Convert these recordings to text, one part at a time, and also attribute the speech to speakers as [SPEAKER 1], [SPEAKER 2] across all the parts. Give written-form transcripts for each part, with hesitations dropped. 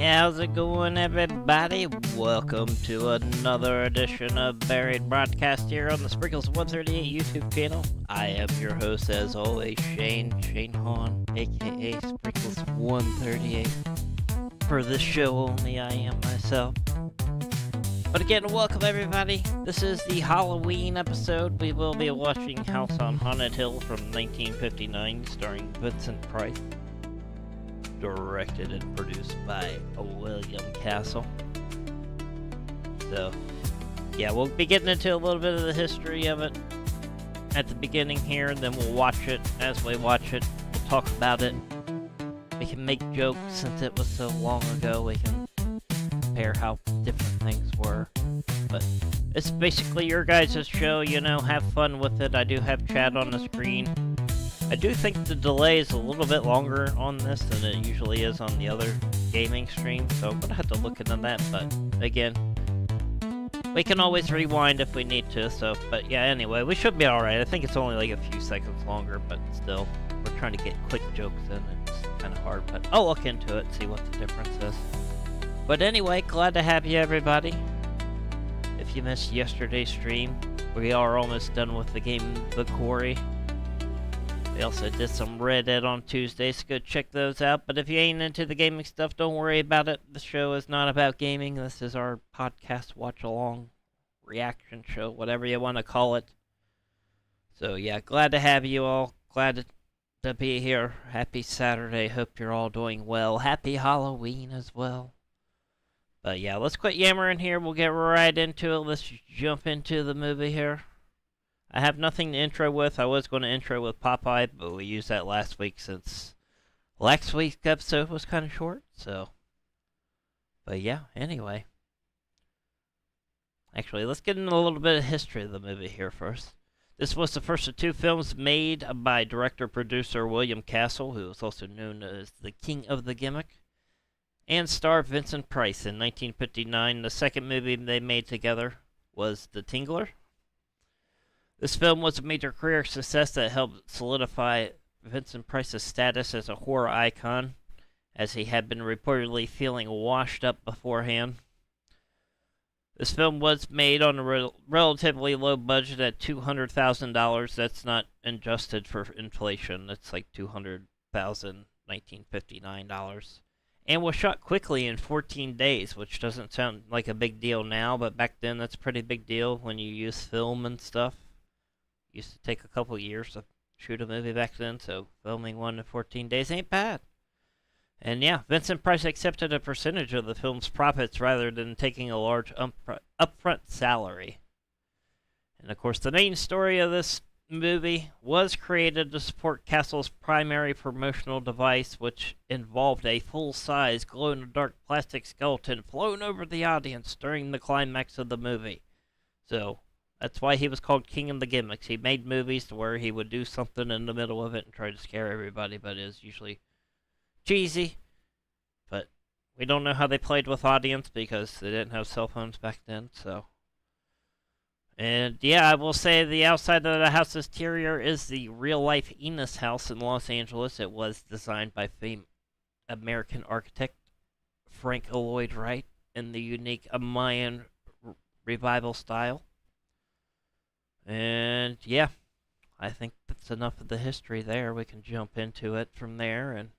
[SPEAKER 1] How's it going, everybody? Welcome to another edition of Buried Broadcast here on the Sprinkles 138 YouTube channel. I am your host, as always, Shane Hahn, aka Sprinkles 138. For this show only, I am myself. But again, welcome everybody. This is the Halloween episode. We will be watching House on Haunted Hill from 1959, starring Vincent Price. Directed and produced by William Castle. So, yeah, we'll be getting into a little bit of the history of it at the beginning here, and then we'll watch it. As we watch it, we'll talk about it. We can make jokes since it was so long ago. We can compare how different things were. But it's basically your guys' show, you know, have fun with it. I do have chat on the screen. I do think the delay is a little bit longer on this than it usually is on the other gaming stream, so I'm gonna have to look into that, but again, we can always rewind if we need to, so, but yeah, anyway, we should be alright. I think it's only like a few seconds longer, but still, we're trying to get quick jokes in, and it's kind of hard, but I'll look into it, see what the difference is. But anyway, glad to have you, everybody. If you missed yesterday's stream, we are almost done with the game The Quarry. We also did some Red Dead on Tuesday, so go check those out. But if you ain't into the gaming stuff, don't worry about it. The show is not about gaming. This is our podcast watch-along reaction show, whatever you want to call it. So yeah, glad to have you all. Glad to be here. Happy Saturday. Hope you're all doing well. Happy Halloween as well. But yeah, let's quit yammering here. We'll get right into it. Let's jump into the movie here. I have nothing to intro with. I was going to intro with Popeye, but we used that last week since last week's episode was kind of short, so. But yeah, anyway. Actually, let's get into a little bit of history of the movie here first. This was the first of two films made by director-producer William Castle, who is also known as the King of the Gimmick, and starred Vincent Price in 1959. The second movie they made together was The Tingler. This film was a major career success that helped solidify Vincent Price's status as a horror icon, as he had been reportedly feeling washed up beforehand. This film was made on a relatively low budget at $200,000. That's not adjusted for inflation. That's like $200,000 $1959. And was shot quickly in 14 days, which doesn't sound like a big deal now, but back then that's a pretty big deal when you use film and stuff. Used to take a couple years to shoot a movie back then, so filming one in 14 days ain't bad. And yeah, Vincent Price accepted a percentage of the film's profits rather than taking a large upfront salary. And of course, the main story of this movie was created to support Castle's primary promotional device, which involved a full-size glow-in-the-dark plastic skeleton flown over the audience during the climax of the movie. So that's why he was called King of the Gimmicks. He made movies to where he would do something in the middle of it and try to scare everybody, but it was usually cheesy. But we don't know how they played with audience because they didn't have cell phones back then, so. And yeah, I will say the outside of the house's exterior is the real-life Ennis house in Los Angeles. It was designed by famed American architect Frank Lloyd Wright in the unique Mayan revival style. And yeah, I think that's enough of the history there. We can jump into it from there and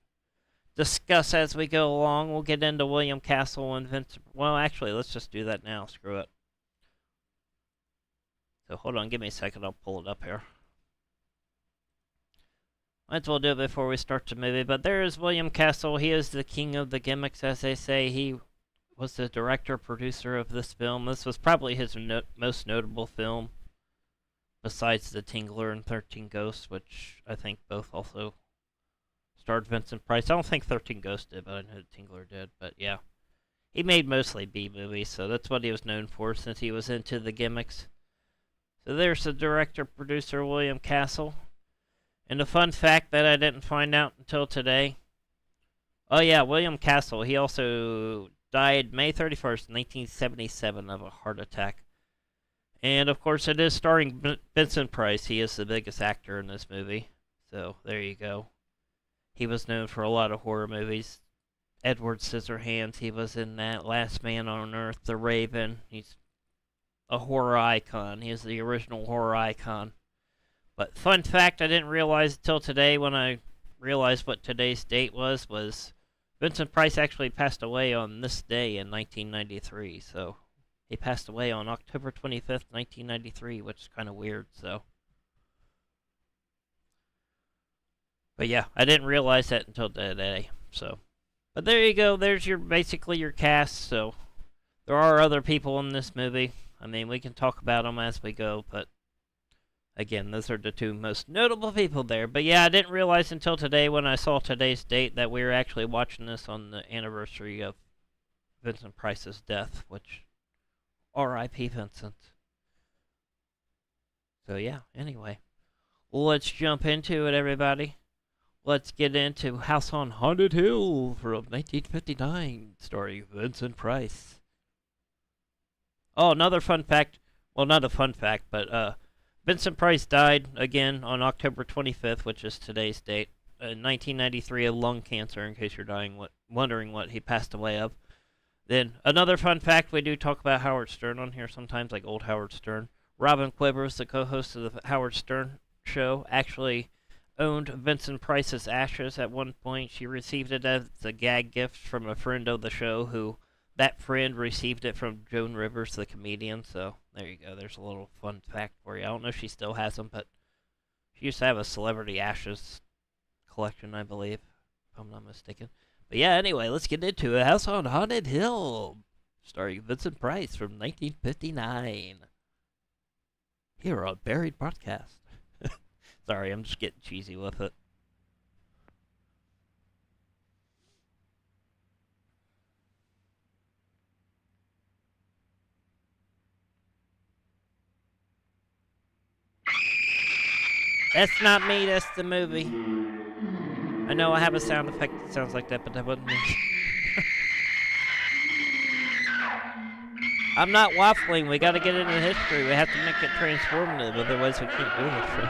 [SPEAKER 1] discuss as we go along. We'll get into William Castle and Vincent. Well, actually, let's just do that now. Screw it. So hold on, give me a second. I'll pull it up here. Might as well do it before we start the movie. But there is William Castle. He is the king of the gimmicks, as they say. He was the director, producer of this film. This was probably his most notable film, besides The Tingler and 13 Ghosts, which I think both also starred Vincent Price. I don't think 13 Ghosts did, but I know The Tingler did. But yeah, he made mostly B movies, so that's what he was known for since he was into the gimmicks. So there's the director, producer, William Castle. And a fun fact that I didn't find out until today. Oh yeah, William Castle, he also died May 31st, 1977 of a heart attack. And of course it is starring Vincent Price. He is the biggest actor in this movie. So there you go. He was known for a lot of horror movies. Edward Scissorhands. He was in that Last Man on Earth, The Raven. He's a horror icon. He is the original horror icon. But fun fact I didn't realize until today when I realized what today's date was Vincent Price actually passed away on this day in 1993. So he passed away on October 25th, 1993, which is kind of weird, so. But yeah, I didn't realize that until today, so. But there you go, there's basically your cast, so. There are other people in this movie. I mean, we can talk about them as we go, but. Again, those are the two most notable people there. But yeah, I didn't realize until today when I saw today's date that we were actually watching this on the anniversary of Vincent Price's death, which, R.I.P. Vincent. So yeah, anyway. Let's jump into it, everybody. Let's get into House on Haunted Hill from 1959, starring Vincent Price. Oh, another fun fact. Well, not a fun fact, but Vincent Price died again on October 25th, which is today's date, in 1993 of lung cancer, in case you're wondering what he passed away of. Then, another fun fact, we do talk about Howard Stern on here sometimes, like old Howard Stern. Robin Quivers, the co-host of the Howard Stern show, actually owned Vincent Price's ashes at one point. She received it as a gag gift from a friend of the show who... That friend received it from Joan Rivers, the comedian, so there you go. There's a little fun fact for you. I don't know if she still has them, but she used to have a celebrity ashes collection, I believe, if I'm not mistaken. But yeah, anyway, let's get into A House on Haunted Hill, starring Vincent Price from 1959. Here on Buried Broadcast. Sorry, I'm just getting cheesy with it. That's not me, that's the movie. I know I have a sound effect that sounds like that, but that wasn't me. I'm not waffling, we gotta get into history. We have to make it transformative, otherwise we can't do history.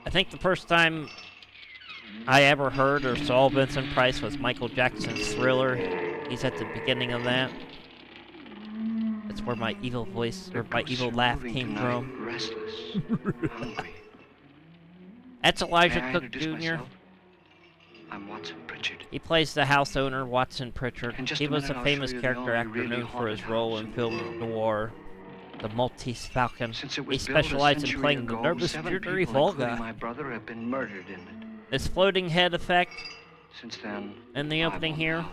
[SPEAKER 1] I think the first time I ever heard or saw Vincent Price was Michael Jackson's Thriller. He's at the beginning of that. That's where my evil voice, or my evil laugh came from.
[SPEAKER 2] Restless, hungry.
[SPEAKER 1] That's Elijah Cook Jr.
[SPEAKER 2] I'm Watson Pritchard.
[SPEAKER 1] He plays the house owner, Watson Pritchard. He was a famous character actor known for his role in film noir, The Maltese Falcon. He specialized in playing the nervous, jittery Volga.
[SPEAKER 2] My brother have been murdered in it.
[SPEAKER 1] This floating head effect
[SPEAKER 2] Since then,
[SPEAKER 1] in the opening here,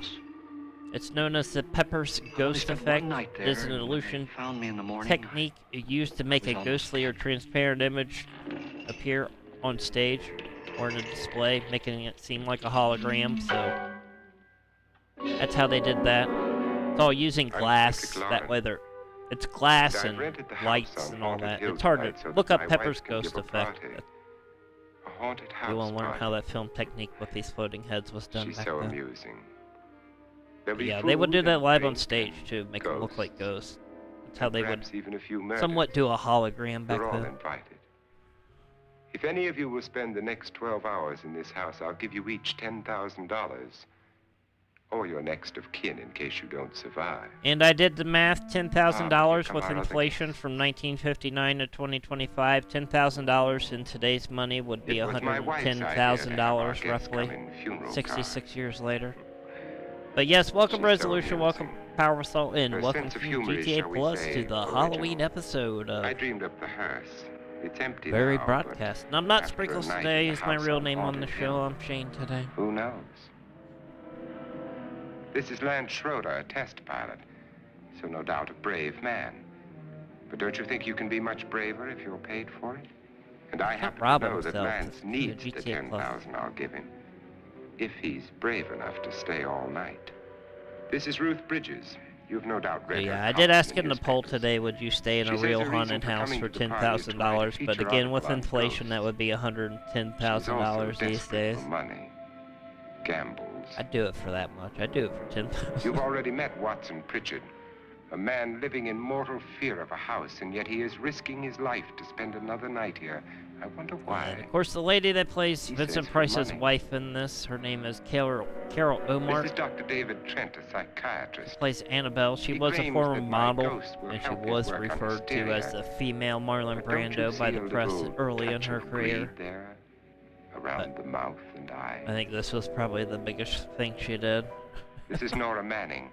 [SPEAKER 1] it's known as the Pepper's Ghost Effect. It is an illusion technique used to make a ghostly or transparent image appear on stage or in a display, making it seem like a hologram, so that's how they did that. It's all using glass, that way it's glass and lights and all that. It's hard to look up Pepper's Ghost Effect. You want to learn how that film technique with these floating heads was done back then.
[SPEAKER 3] Amusing.
[SPEAKER 1] Yeah, they would do that live on stage too, make them look like ghosts. That's how they would somewhat do a hologram back
[SPEAKER 3] You're all
[SPEAKER 1] then.
[SPEAKER 3] invited. If any of you will spend the next 12 hours in this house, I'll give you each $10,000. Or your next of kin in case you don't survive.
[SPEAKER 1] And I did the math, $10,000 with inflation from 1959 to 2025. $10,000 in today's money would be $110,000 roughly, 66 years later. But yes, welcome Resolution, welcome Power Assault, and welcome to GTA Plus to the Halloween episode of
[SPEAKER 3] I dreamed up the hearse. It's empty
[SPEAKER 1] Buried
[SPEAKER 3] now,
[SPEAKER 1] Broadcast. And I'm not
[SPEAKER 3] after
[SPEAKER 1] Sprinkles
[SPEAKER 3] a night
[SPEAKER 1] today,
[SPEAKER 3] in
[SPEAKER 1] is
[SPEAKER 3] the
[SPEAKER 1] my
[SPEAKER 3] house
[SPEAKER 1] real
[SPEAKER 3] on
[SPEAKER 1] name on the
[SPEAKER 3] Haunted
[SPEAKER 1] show.
[SPEAKER 3] Hill.
[SPEAKER 1] I'm Shane today.
[SPEAKER 3] Who knows? This is Lance Schroeder, a test pilot. So no doubt a brave man. But don't you think you can be much braver if you're paid for it? And I happen to know that Lance needs the $10,000 I'll give him. If he's brave enough to stay all night. This is Ruth Bridges. You've no doubt read her
[SPEAKER 1] Yeah, I did ask in the poll
[SPEAKER 3] newspapers.
[SPEAKER 1] today, would you stay in a
[SPEAKER 3] She says
[SPEAKER 1] real
[SPEAKER 3] her reason
[SPEAKER 1] haunted
[SPEAKER 3] for
[SPEAKER 1] house
[SPEAKER 3] coming
[SPEAKER 1] for
[SPEAKER 3] to the party is to write a
[SPEAKER 1] $10,000, but
[SPEAKER 3] feature
[SPEAKER 1] again, with
[SPEAKER 3] article on
[SPEAKER 1] inflation, that
[SPEAKER 3] ghosts.
[SPEAKER 1] would be
[SPEAKER 3] She's also
[SPEAKER 1] $110,000 these
[SPEAKER 3] desperate
[SPEAKER 1] days.
[SPEAKER 3] for money. Gambles.
[SPEAKER 1] I'd do it for that much. I'd do it for $10,000.
[SPEAKER 3] You've already met Watson Pritchard. A man living in mortal fear of a house, and yet he is risking his life to spend another night here. I wonder why.
[SPEAKER 1] And of course, the lady that plays
[SPEAKER 3] He
[SPEAKER 1] Vincent
[SPEAKER 3] says for
[SPEAKER 1] Price's
[SPEAKER 3] money.
[SPEAKER 1] wife in this, her name is Carol Omar.
[SPEAKER 3] This is Dr. David Trent, a psychiatrist.
[SPEAKER 1] Plays Annabelle. She
[SPEAKER 3] He
[SPEAKER 1] was a
[SPEAKER 3] claims
[SPEAKER 1] former
[SPEAKER 3] that my
[SPEAKER 1] model,
[SPEAKER 3] ghost will
[SPEAKER 1] and she
[SPEAKER 3] help his
[SPEAKER 1] was
[SPEAKER 3] work on
[SPEAKER 1] referred to
[SPEAKER 3] hysteria.
[SPEAKER 1] as the female Marlon
[SPEAKER 3] But don't you
[SPEAKER 1] Brando by
[SPEAKER 3] see
[SPEAKER 1] the
[SPEAKER 3] a
[SPEAKER 1] press
[SPEAKER 3] little
[SPEAKER 1] early in
[SPEAKER 3] touch
[SPEAKER 1] her
[SPEAKER 3] of
[SPEAKER 1] career.
[SPEAKER 3] greed there, around the mouth and eye.
[SPEAKER 1] I think this was probably the biggest thing she did.
[SPEAKER 3] This is Nora Manning.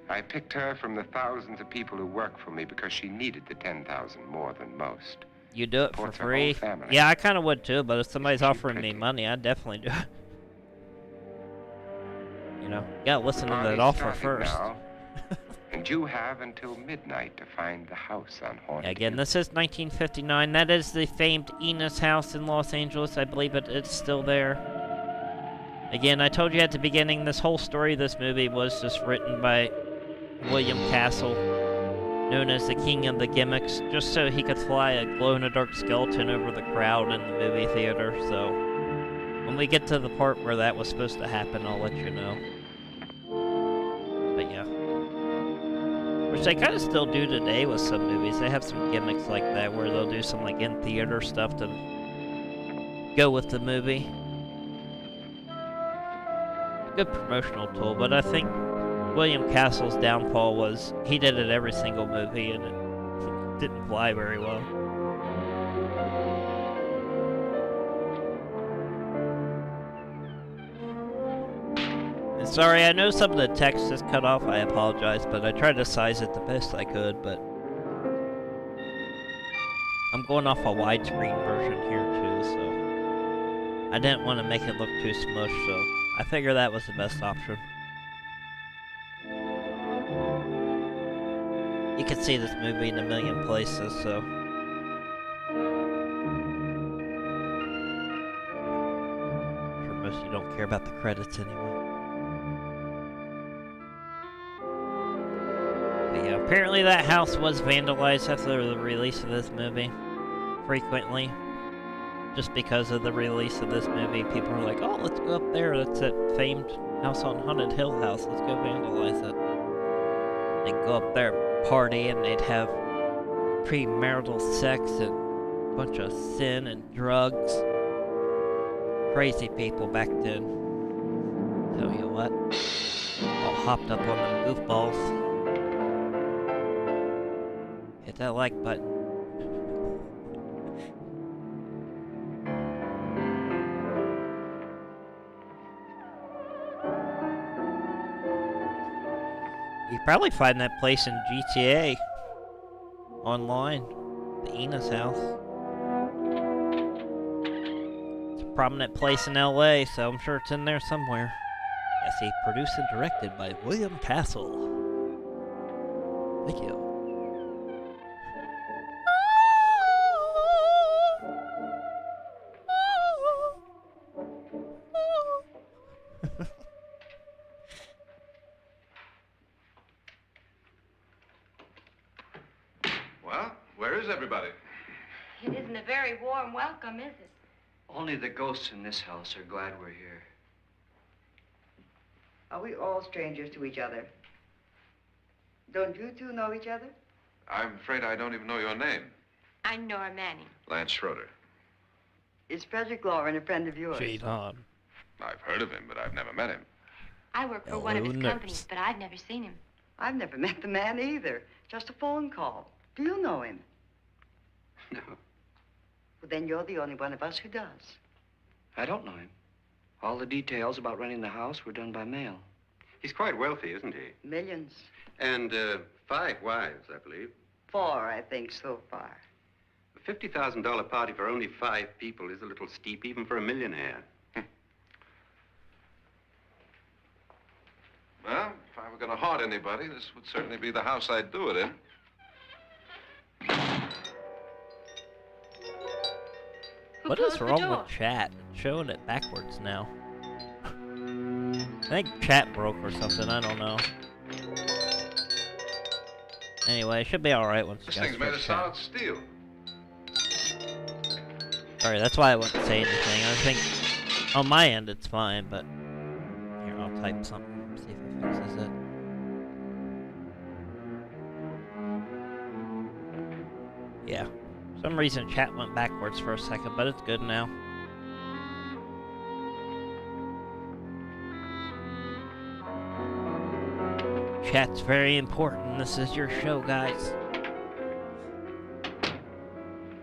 [SPEAKER 3] I picked her from the thousands of people who work for me because she needed the 10,000 more than most.
[SPEAKER 1] You do it for
[SPEAKER 3] Supports her whole
[SPEAKER 1] free?
[SPEAKER 3] family.
[SPEAKER 1] Yeah, I kind of would too, but if somebody's
[SPEAKER 3] Isn't she
[SPEAKER 1] offering me
[SPEAKER 3] pretty?
[SPEAKER 1] money, I'd definitely do it. You know, you gotta listen to that
[SPEAKER 3] Party's
[SPEAKER 1] offer
[SPEAKER 3] starting
[SPEAKER 1] first.
[SPEAKER 3] now, and you have until midnight to find the house on Haunted
[SPEAKER 1] Again,
[SPEAKER 3] Hill.
[SPEAKER 1] this is 1959. That is the famed Ennis house in Los Angeles. I believe it's still there. Again, I told you at the beginning, this whole story of this movie was just written by William Castle, known as the King of the Gimmicks, just so he could fly a glow-in-the-dark skeleton over the crowd in the movie theater. So, when we get to the part where that was supposed to happen, I'll let you know. But yeah. Which they kind of still do today with some movies. They have some gimmicks like that where they'll do some like in-theater stuff to go with the movie. A good promotional tool, but I think William Castle's downfall was he did it every single movie and it didn't fly very well. And sorry, I know some of the text is cut off, I apologize, but I tried to size it the best I could, but I'm going off a widescreen version here too, so I didn't want to make it look too smushed, so I figure that was the best option. You can see this movie in a million places, so. I'm sure most of you don't care about the credits anyway. But yeah, apparently that house was vandalized after the release of this movie. Frequently. Just because of the release of this movie, people are like, oh, let's go up there. That's that famed House on Haunted Hill house. Let's go vandalize it. They'd go up there, party, and they'd have premarital sex and a bunch of sin and drugs. Crazy people back then. Tell you what. All hopped up on them goofballs. Hit that like button. You can probably find that place in GTA online, the Ennis house. It's a prominent place in LA, so I'm sure it's in there somewhere. Yes, see, produced and directed by William Castle. Thank you.
[SPEAKER 4] Well, where is everybody?
[SPEAKER 5] It isn't a very warm welcome, is it?
[SPEAKER 2] Only the ghosts in this house are glad we're here.
[SPEAKER 6] Are we all strangers to each other? Don't you two know each other?
[SPEAKER 4] I'm afraid I don't even know your name.
[SPEAKER 5] I'm Nora Manning.
[SPEAKER 4] Lance Schroeder.
[SPEAKER 6] Is Frederick Loren a friend of yours?
[SPEAKER 1] Shade on.
[SPEAKER 4] I've heard of him, but I've never met him.
[SPEAKER 5] I work for one of his
[SPEAKER 1] Hello, nurse.
[SPEAKER 5] companies, but I've never seen him.
[SPEAKER 6] I've never met the man either. Just a phone call. Do you know him?
[SPEAKER 2] No,
[SPEAKER 6] Well, then you're the only one of us who does.
[SPEAKER 2] I don't know him. All the details about renting the house were done by mail.
[SPEAKER 7] He's quite wealthy, isn't he?
[SPEAKER 6] Millions.
[SPEAKER 7] And 5 wives, I believe.
[SPEAKER 6] 4, I think, so far.
[SPEAKER 7] A $50,000 party for only 5 people is a little steep, even for a millionaire.
[SPEAKER 4] Well, if I were going to haunt anybody, this would certainly be the house I'd do it in.
[SPEAKER 1] What
[SPEAKER 5] closed
[SPEAKER 1] is
[SPEAKER 5] the
[SPEAKER 1] wrong
[SPEAKER 5] door?
[SPEAKER 1] with chat? It's showing it backwards now. I think chat broke or something, I don't know. Anyway, it should be alright once you
[SPEAKER 4] This
[SPEAKER 1] guys
[SPEAKER 4] thing's made of
[SPEAKER 1] fix
[SPEAKER 4] solid
[SPEAKER 1] chat.
[SPEAKER 4] steel.
[SPEAKER 1] Sorry, that's why I wouldn't say anything. I think on my end it's fine, but here, I'll type something, see if it fixes it. Yeah. For some reason chat went backwards for a second, but it's good now. Chat's very important. This is your show, guys.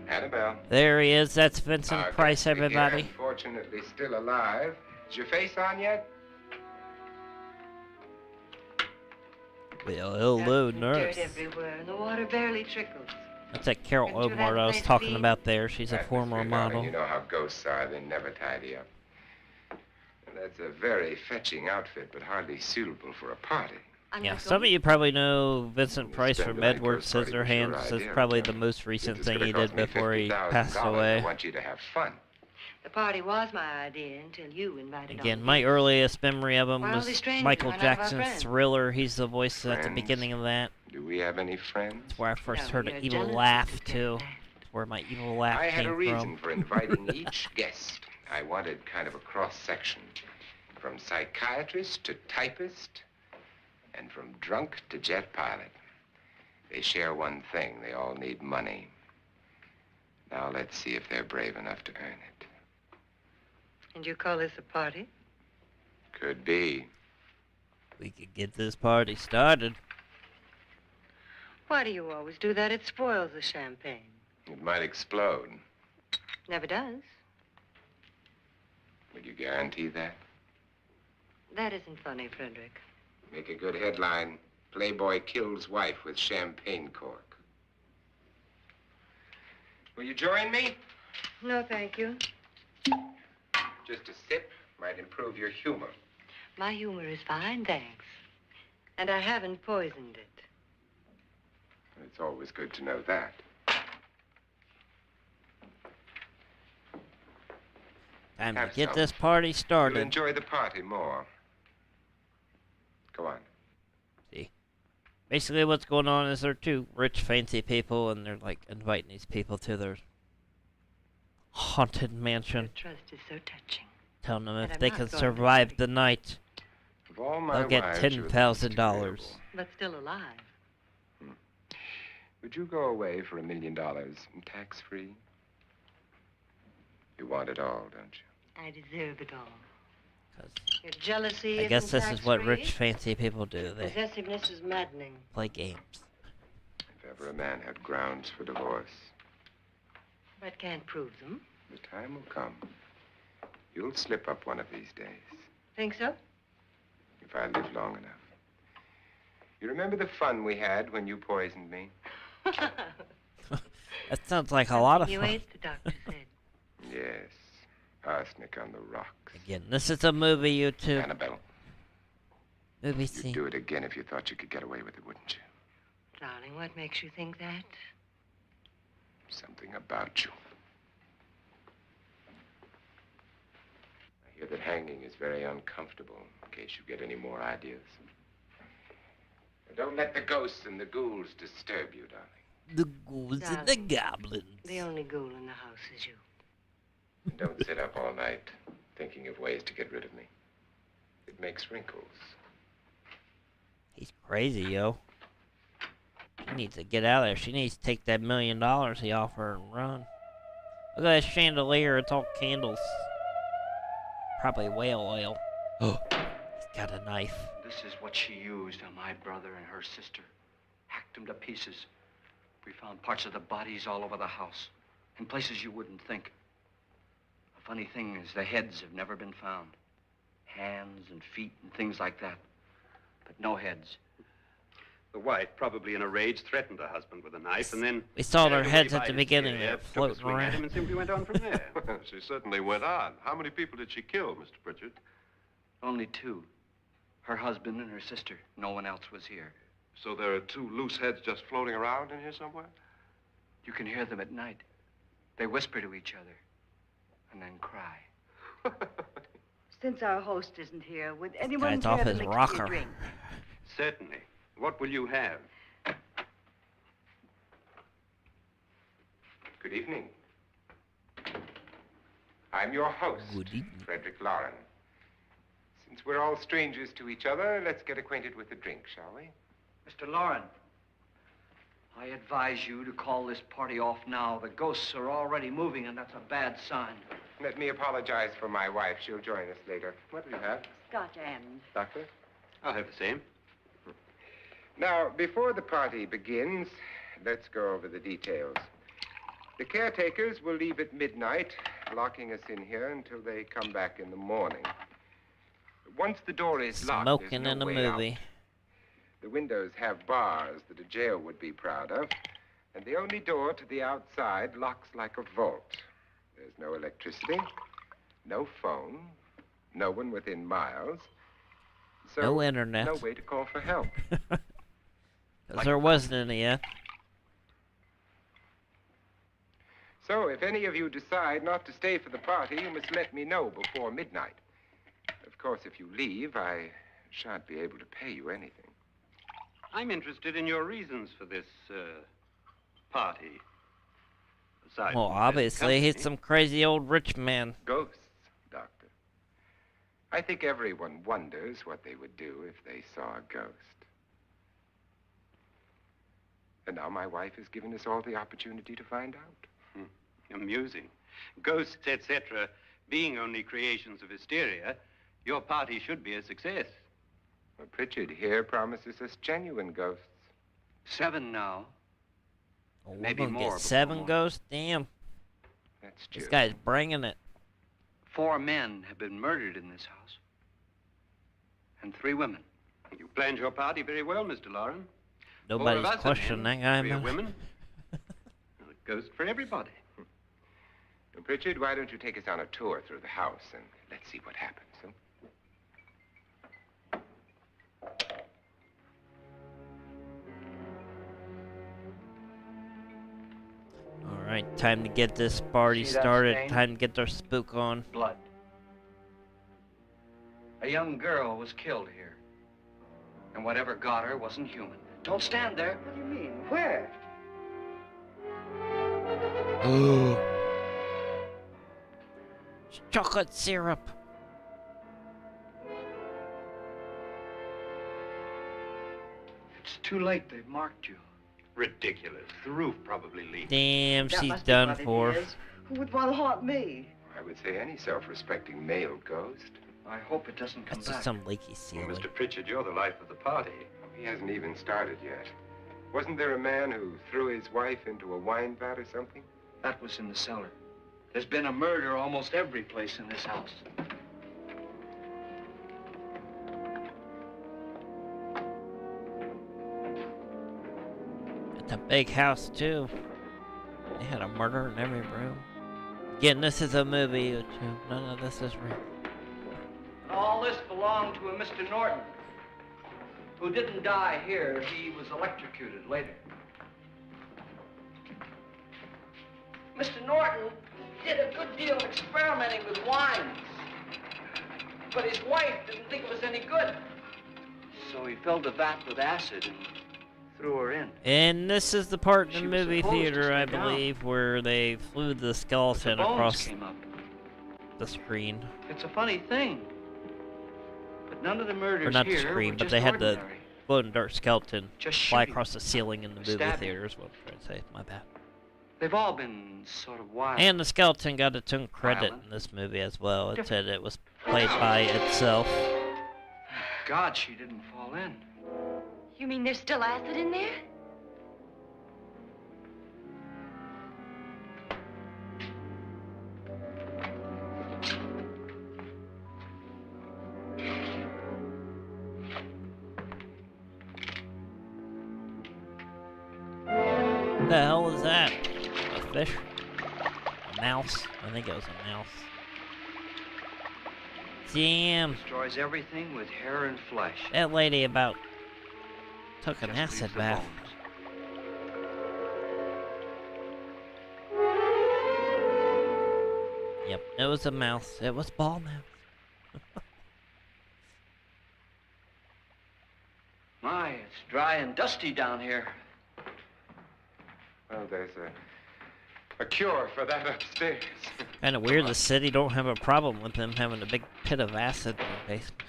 [SPEAKER 3] Annabelle.
[SPEAKER 1] There he is. That's Vincent Price, everybody.
[SPEAKER 3] Here, unfortunately still alive. Is your face on yet?
[SPEAKER 1] Well, hello, nurse.
[SPEAKER 6] Dirt everywhere, and the water barely trickles.
[SPEAKER 1] That's that Carol Omar I was talking about there. She's a former model.
[SPEAKER 3] You know how ghosts are. They never tidy up. And that's a very fetching outfit, but hardly suitable for a party.
[SPEAKER 1] Yeah, some of you probably know Vincent Price from Edward Scissorhands. That's probably the most recent thing he did before he passed away.
[SPEAKER 3] I want you to have fun.
[SPEAKER 6] The party was my idea until you invited
[SPEAKER 1] Again,
[SPEAKER 6] on
[SPEAKER 1] my
[SPEAKER 6] me.
[SPEAKER 1] earliest memory of him
[SPEAKER 6] Well,
[SPEAKER 1] was
[SPEAKER 6] these strangers
[SPEAKER 1] Michael
[SPEAKER 6] are none of our
[SPEAKER 1] Jackson's
[SPEAKER 6] friends.
[SPEAKER 1] Thriller. He's the voice at the
[SPEAKER 3] Friends?
[SPEAKER 1] beginning of that.
[SPEAKER 3] Do we have any friends?
[SPEAKER 1] That's where I first
[SPEAKER 6] No,
[SPEAKER 1] heard
[SPEAKER 6] you're
[SPEAKER 1] an evil
[SPEAKER 6] jealous
[SPEAKER 1] laugh,
[SPEAKER 6] of the
[SPEAKER 1] too.
[SPEAKER 6] cat.
[SPEAKER 1] That's where my evil laugh
[SPEAKER 3] I had
[SPEAKER 1] came
[SPEAKER 3] a reason
[SPEAKER 1] from.
[SPEAKER 3] for inviting each guest. I wanted kind of a cross-section. From psychiatrist to typist, and from drunk to jet pilot. They share one thing. They all need money. Now let's see if they're brave enough to earn it.
[SPEAKER 6] And you call this a party?
[SPEAKER 3] Could be.
[SPEAKER 1] We could get this party started.
[SPEAKER 6] Why do you always do that? It spoils the champagne.
[SPEAKER 3] It might explode.
[SPEAKER 6] Never does.
[SPEAKER 3] Would you guarantee that?
[SPEAKER 6] That isn't funny, Frederick.
[SPEAKER 3] Make a good headline. Playboy kills wife with champagne cork. Will you join me?
[SPEAKER 6] No, thank you.
[SPEAKER 3] Just a sip might improve your humor.
[SPEAKER 6] My humor is fine, thanks. And I haven't poisoned it.
[SPEAKER 3] It's always good to know that.
[SPEAKER 1] Time to
[SPEAKER 3] Have
[SPEAKER 1] get
[SPEAKER 3] some.
[SPEAKER 1] this party
[SPEAKER 3] You'll
[SPEAKER 1] started.
[SPEAKER 3] enjoy the party more. Go on.
[SPEAKER 1] See. Basically what's going on is they're two rich, fancy people, and they're like inviting these people to their haunted mansion,
[SPEAKER 6] Trust is so touching.
[SPEAKER 1] telling them
[SPEAKER 6] And
[SPEAKER 1] if
[SPEAKER 6] I'm
[SPEAKER 1] they
[SPEAKER 6] not
[SPEAKER 1] can
[SPEAKER 6] going to
[SPEAKER 1] survive
[SPEAKER 6] party.
[SPEAKER 1] the night,
[SPEAKER 3] Of all my
[SPEAKER 1] they'll get
[SPEAKER 3] wives, you're the least
[SPEAKER 1] $10,000.
[SPEAKER 3] agreeable.
[SPEAKER 6] But still alive.
[SPEAKER 3] Would you go away for $1 million and tax-free? You want it all, don't you?
[SPEAKER 6] I deserve it all.
[SPEAKER 1] 'Cause
[SPEAKER 6] Your jealousy
[SPEAKER 1] I guess
[SPEAKER 6] isn't
[SPEAKER 1] this is what
[SPEAKER 6] tax-free.
[SPEAKER 1] rich, fancy people do. They
[SPEAKER 6] Possessiveness is maddening.
[SPEAKER 1] play games.
[SPEAKER 3] If ever a man had grounds for divorce,
[SPEAKER 6] But can't prove them.
[SPEAKER 3] the time will come. You'll slip up one of these days,
[SPEAKER 6] Think so?
[SPEAKER 3] if I live long enough. You remember the fun we had when you poisoned me?
[SPEAKER 1] That sounds like a lot of
[SPEAKER 6] You
[SPEAKER 1] fun.
[SPEAKER 6] ate, the doctor said.
[SPEAKER 3] Yes. Arsenic on the rocks.
[SPEAKER 1] Again, this is a movie, YouTube.
[SPEAKER 3] Annabelle,
[SPEAKER 1] Movie
[SPEAKER 3] you'd
[SPEAKER 1] scene.
[SPEAKER 3] do it again if you thought you could get away with it, wouldn't you?
[SPEAKER 6] Darling, what makes you think that?
[SPEAKER 3] Something about you. I hear that hanging is very uncomfortable, in case you get any more ideas. Don't let the ghosts and the ghouls disturb you, darling.
[SPEAKER 1] The ghouls and the
[SPEAKER 6] Darling.
[SPEAKER 1] goblins.
[SPEAKER 6] The only ghoul in the house is you.
[SPEAKER 3] And don't sit up all night thinking of ways to get rid of me. It makes wrinkles.
[SPEAKER 1] He's crazy, yo. She needs to get out of there. She needs to take that $1 million he offered and run. Look at that chandelier. It's all candles. Probably whale oil. Oh, he's got a knife.
[SPEAKER 2] This is what she used on my brother and her sister. Hacked them to pieces. We found parts of the bodies all over the house, in places you wouldn't think. The funny thing is the heads have never been found. Hands and feet and things like that. But no heads.
[SPEAKER 7] The wife, probably in a rage, threatened her husband with a knife and then...
[SPEAKER 1] We saw their
[SPEAKER 7] carried
[SPEAKER 1] heads
[SPEAKER 7] away
[SPEAKER 1] at
[SPEAKER 7] by
[SPEAKER 1] the beginning
[SPEAKER 7] hysteria,
[SPEAKER 1] there,
[SPEAKER 7] took a
[SPEAKER 1] floating
[SPEAKER 7] swing at him
[SPEAKER 1] around.
[SPEAKER 7] and simply went on from there.
[SPEAKER 4] She certainly went on. How many people did she kill, Mr. Pritchard?
[SPEAKER 2] Only two. Her husband and her sister. No one else was here.
[SPEAKER 4] So there are two loose heads just floating around in here somewhere?
[SPEAKER 2] You can hear them at night. They whisper to each other and then cry.
[SPEAKER 6] Since our host isn't here, would
[SPEAKER 1] Guy's
[SPEAKER 6] anyone
[SPEAKER 1] off
[SPEAKER 6] care to
[SPEAKER 1] his
[SPEAKER 6] mix me
[SPEAKER 1] rocker.
[SPEAKER 6] a drink?
[SPEAKER 7] Certainly. What will you have?
[SPEAKER 3] Good evening. I'm your host,
[SPEAKER 1] Good evening.
[SPEAKER 3] Frederick Loren. Since we're all strangers to each other, let's get acquainted with a drink, shall we?
[SPEAKER 2] Mr. Loren. I advise you to call this party off now. The ghosts are already moving, and that's a bad sign.
[SPEAKER 3] Let me apologize for my wife. She'll join us later. What do you have?
[SPEAKER 6] Scotch and.
[SPEAKER 3] Doctor?
[SPEAKER 7] I'll have the same.
[SPEAKER 3] Now, before the party begins, let's go over the details. The caretakers will leave at midnight, locking us in here until they come back in the morning. Once the door is locked,
[SPEAKER 1] Smoking
[SPEAKER 3] there's
[SPEAKER 1] in
[SPEAKER 3] no
[SPEAKER 1] a
[SPEAKER 3] way
[SPEAKER 1] movie.
[SPEAKER 3] out. The windows have bars that a jail would be proud of, and the only door to the outside locks like a vault. There's no electricity, no phone, no one within miles, so
[SPEAKER 1] No internet.
[SPEAKER 3] no way to call for help.
[SPEAKER 1] Because there wasn't any yet.
[SPEAKER 3] So if any of you decide not to stay for the party, you must let me know before midnight. Of course, if you leave, I shan't be able to pay you anything.
[SPEAKER 7] I'm interested in your reasons for this, party. Aside
[SPEAKER 1] Well,
[SPEAKER 7] from
[SPEAKER 1] obviously, he's
[SPEAKER 7] company.
[SPEAKER 1] some crazy old rich man.
[SPEAKER 3] Ghosts, Doctor. I think everyone wonders what they would do if they saw a ghost. And now my wife has given us all the opportunity to find out.
[SPEAKER 7] Amusing. Ghosts, etc., being only creations of hysteria, your party should be a success.
[SPEAKER 3] Well, Pritchard here promises us genuine ghosts.
[SPEAKER 2] 7 now.
[SPEAKER 1] Oh, we're
[SPEAKER 2] Maybe
[SPEAKER 1] gonna
[SPEAKER 2] more
[SPEAKER 1] get
[SPEAKER 2] before
[SPEAKER 1] 7
[SPEAKER 2] morning.
[SPEAKER 1] ghosts? Damn.
[SPEAKER 3] That's true.
[SPEAKER 1] This guy's bringing it.
[SPEAKER 2] 4 men have been murdered in this house. And 3 women.
[SPEAKER 7] You planned your party very well, Mr. Loren.
[SPEAKER 1] Nobody's
[SPEAKER 7] 4 of us are
[SPEAKER 1] questioning
[SPEAKER 7] men,
[SPEAKER 1] that guy,
[SPEAKER 7] 3 are
[SPEAKER 1] man.
[SPEAKER 7] women. A ghost for everybody.
[SPEAKER 3] Well, Pritchard, why don't you take us on a tour through the house and let's see what happens, huh?
[SPEAKER 1] Alright, time to get this party
[SPEAKER 2] See that
[SPEAKER 1] started.
[SPEAKER 2] stain?
[SPEAKER 1] Time to get their spook on.
[SPEAKER 2] Blood. A young girl was killed here. And whatever got her wasn't human. Don't stand there.
[SPEAKER 6] What do you mean? Where?
[SPEAKER 1] It's chocolate syrup.
[SPEAKER 2] It's too late. They've marked you.
[SPEAKER 7] Ridiculous. The roof probably leaked.
[SPEAKER 1] Damn,
[SPEAKER 6] That
[SPEAKER 1] she's
[SPEAKER 6] must be
[SPEAKER 1] done
[SPEAKER 6] what it
[SPEAKER 1] for.
[SPEAKER 6] is. Who would want to haunt me?
[SPEAKER 3] I would say any self-respecting male ghost.
[SPEAKER 2] I hope it doesn't come
[SPEAKER 1] That's
[SPEAKER 2] back.
[SPEAKER 1] just some leaky
[SPEAKER 7] Well,
[SPEAKER 1] ceiling.
[SPEAKER 7] Mr. Pritchard, you're the life of the party.
[SPEAKER 3] He hasn't even started yet. Wasn't there a man who threw his wife into a wine vat or something?
[SPEAKER 2] That was in the cellar. There's been a murder almost every place in this house.
[SPEAKER 1] It's a big house, too. They had a murder in every room. Again, this is a movie, too. None of this is real.
[SPEAKER 2] All this belonged to a Mr. Norton, who didn't die here. He was electrocuted later. Mr. Norton did a good deal of experimenting with wines, but his wife didn't think it was any good. So he filled the vat with acid and threw her in.
[SPEAKER 1] And this is the part in
[SPEAKER 2] She
[SPEAKER 1] the
[SPEAKER 2] was
[SPEAKER 1] movie
[SPEAKER 2] supposed to
[SPEAKER 1] theater, I
[SPEAKER 2] stay down.
[SPEAKER 1] believe, where they flew the
[SPEAKER 2] But the
[SPEAKER 1] skeleton
[SPEAKER 2] bones
[SPEAKER 1] across
[SPEAKER 2] came up.
[SPEAKER 1] the screen.
[SPEAKER 2] It's a funny thing, but none of the murders
[SPEAKER 1] Or not the
[SPEAKER 2] here
[SPEAKER 1] screen,
[SPEAKER 2] were
[SPEAKER 1] but
[SPEAKER 2] just
[SPEAKER 1] they had the
[SPEAKER 2] ordinary.
[SPEAKER 1] floating dark skeleton
[SPEAKER 2] Just
[SPEAKER 1] fly
[SPEAKER 2] shooting.
[SPEAKER 1] across the ceiling in the movie
[SPEAKER 2] Stabbing.
[SPEAKER 1] theater is what I'm trying to say. My bad.
[SPEAKER 2] They've all been sort of wild.
[SPEAKER 1] And the skeleton got its own credit
[SPEAKER 2] Violent.
[SPEAKER 1] in this movie as well. It said it was played by itself.
[SPEAKER 2] God, she didn't fall in.
[SPEAKER 5] You mean there's still acid in there?
[SPEAKER 1] What the hell is that? A fish? A mouse? I think it was a mouse. Damn.
[SPEAKER 2] Destroys everything with hair and flesh.
[SPEAKER 1] That lady about took an
[SPEAKER 2] Just
[SPEAKER 1] acid
[SPEAKER 2] leaves the
[SPEAKER 1] bath.
[SPEAKER 2] bones.
[SPEAKER 1] Yep, it was a mouse. It was ball mouse.
[SPEAKER 2] My, it's dry and dusty down here.
[SPEAKER 3] Well, there's a cure for that upstairs.
[SPEAKER 1] Kind of weird the city don't have a problem with them having a big pit of acid in the basement.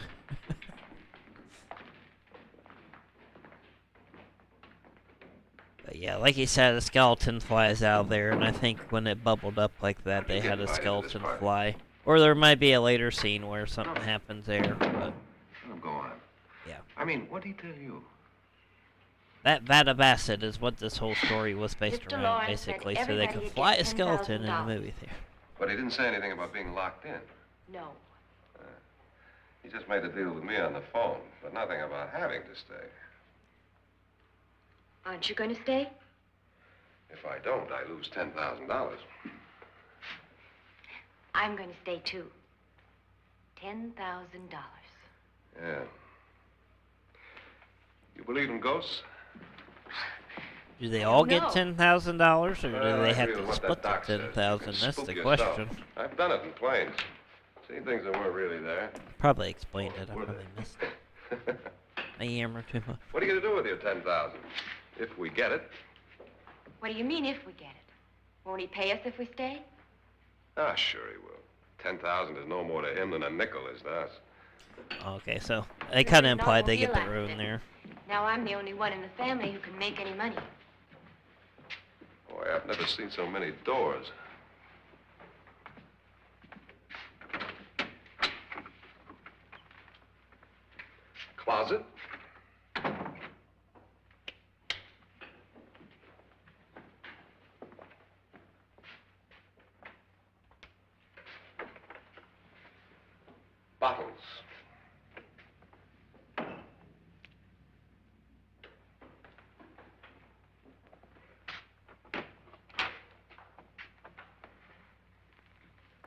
[SPEAKER 1] But Yeah, like he said, a skeleton flies out there, and I think when it bubbled up like that, they had a skeleton fly. Or there might be a later scene where something happens there, but...
[SPEAKER 4] Go on.
[SPEAKER 1] Yeah.
[SPEAKER 4] I mean, what did he tell you?
[SPEAKER 1] That vat of acid is what this whole story was based
[SPEAKER 5] Mr.
[SPEAKER 1] around,
[SPEAKER 5] Loren
[SPEAKER 1] basically,
[SPEAKER 5] said
[SPEAKER 1] so they could
[SPEAKER 5] everybody
[SPEAKER 1] fly a
[SPEAKER 5] gets
[SPEAKER 1] skeleton in the
[SPEAKER 5] $10,000.
[SPEAKER 1] movie theater.
[SPEAKER 4] But he didn't say anything about being locked in.
[SPEAKER 5] No.
[SPEAKER 4] He just made a deal with me on the phone, but nothing about having to stay.
[SPEAKER 5] Aren't you going to stay?
[SPEAKER 4] If I don't, I lose $10,000.
[SPEAKER 5] I'm going to stay, too. $10,000.
[SPEAKER 4] Yeah. You believe in ghosts?
[SPEAKER 1] Do they all get $10,000, or do they have
[SPEAKER 4] I agree
[SPEAKER 1] to
[SPEAKER 4] with what
[SPEAKER 1] split
[SPEAKER 4] that
[SPEAKER 1] the
[SPEAKER 4] doc says.
[SPEAKER 1] 10,000?
[SPEAKER 4] You can
[SPEAKER 1] That's
[SPEAKER 4] spook
[SPEAKER 1] the
[SPEAKER 4] yourself.
[SPEAKER 1] question.
[SPEAKER 4] I've done it in planes. Seen things that weren't really there.
[SPEAKER 1] Probably explained it. I
[SPEAKER 4] Were
[SPEAKER 1] probably
[SPEAKER 4] they?
[SPEAKER 1] missed it. I yammer too much.
[SPEAKER 4] What are you going to do with your 10,000? If we get it.
[SPEAKER 5] What do you mean, if we get it? Won't he pay us if we stay?
[SPEAKER 4] Ah, sure he will. 10,000 is no more to him than a nickel is to us.
[SPEAKER 1] Okay, so they kind of
[SPEAKER 5] There's an
[SPEAKER 1] implied they get the
[SPEAKER 5] automobile
[SPEAKER 1] room there.
[SPEAKER 5] Now I'm the only one in the family who can make any money.
[SPEAKER 4] Boy, I've never seen so many doors. Closet. Bottles.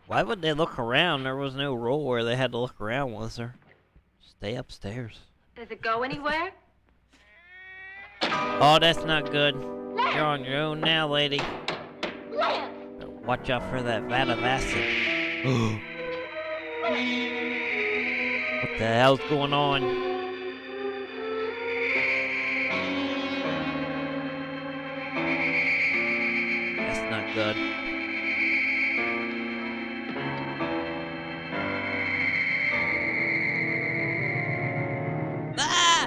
[SPEAKER 1] Why would they look around? There was no rule where they had to look around, was there? Stay upstairs.
[SPEAKER 5] Does it go anywhere?
[SPEAKER 1] Oh, that's not good. You're on your own now, lady.
[SPEAKER 5] Lance!
[SPEAKER 1] Watch out for that vat of acid. What the hell's going on? That's not good. Ah!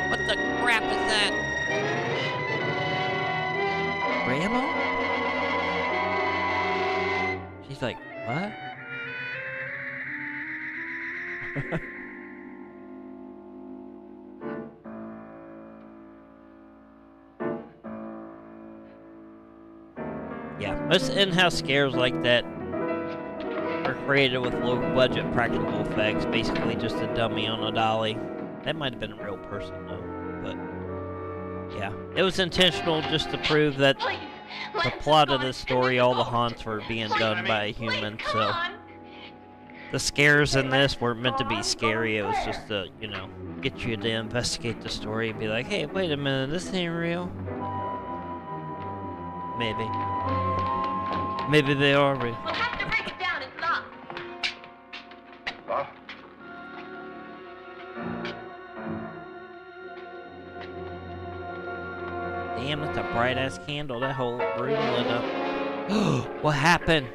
[SPEAKER 1] What the crap is that? Grandma? She's like, what? Yeah, most in-house scares like that are created with low-budget practical effects, basically just a dummy on a dolly. That might have been a real person, though, but yeah. It was intentional just to prove that the plot of this story, all the haunts were being done by a human, so the scares in this weren't meant to be scary. It was just to, you know, get you to investigate the story and be like, hey, wait a minute, this ain't real. Maybe. Maybe they are real.
[SPEAKER 5] We'll have to break it down. It's locked.
[SPEAKER 4] Locked?
[SPEAKER 1] Damn, that's a bright-ass candle. That whole room lit up. What happened?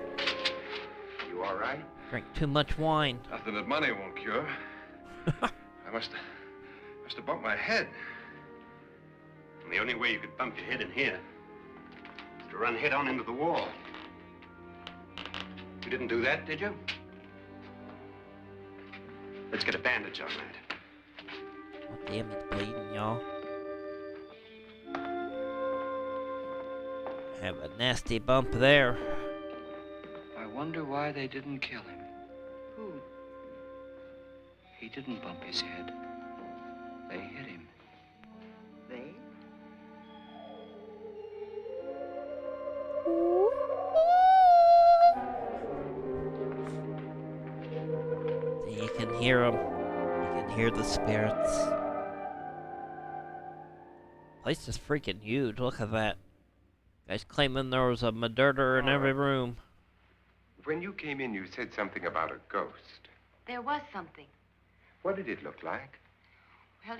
[SPEAKER 4] You all right?
[SPEAKER 1] Drank too much wine.
[SPEAKER 4] Nothing that money won't cure. I must have bumped my head.
[SPEAKER 7] And the only way you could bump your head in here is to run head-on into the wall. You didn't do that, did you? Let's get a bandage on that.
[SPEAKER 1] Oh, damn, it's bleeding, y'all. Have a nasty bump there.
[SPEAKER 2] I wonder why they didn't kill him.
[SPEAKER 5] Who?
[SPEAKER 2] He didn't bump his head. They hit him.
[SPEAKER 6] They?
[SPEAKER 1] You can hear them. You can hear the spirits. Place is freaking huge. Look at that. Guys claiming there was a murderer in every room.
[SPEAKER 3] When you came in, you said something about a ghost.
[SPEAKER 5] There was something.
[SPEAKER 3] What did it look like?
[SPEAKER 5] Well,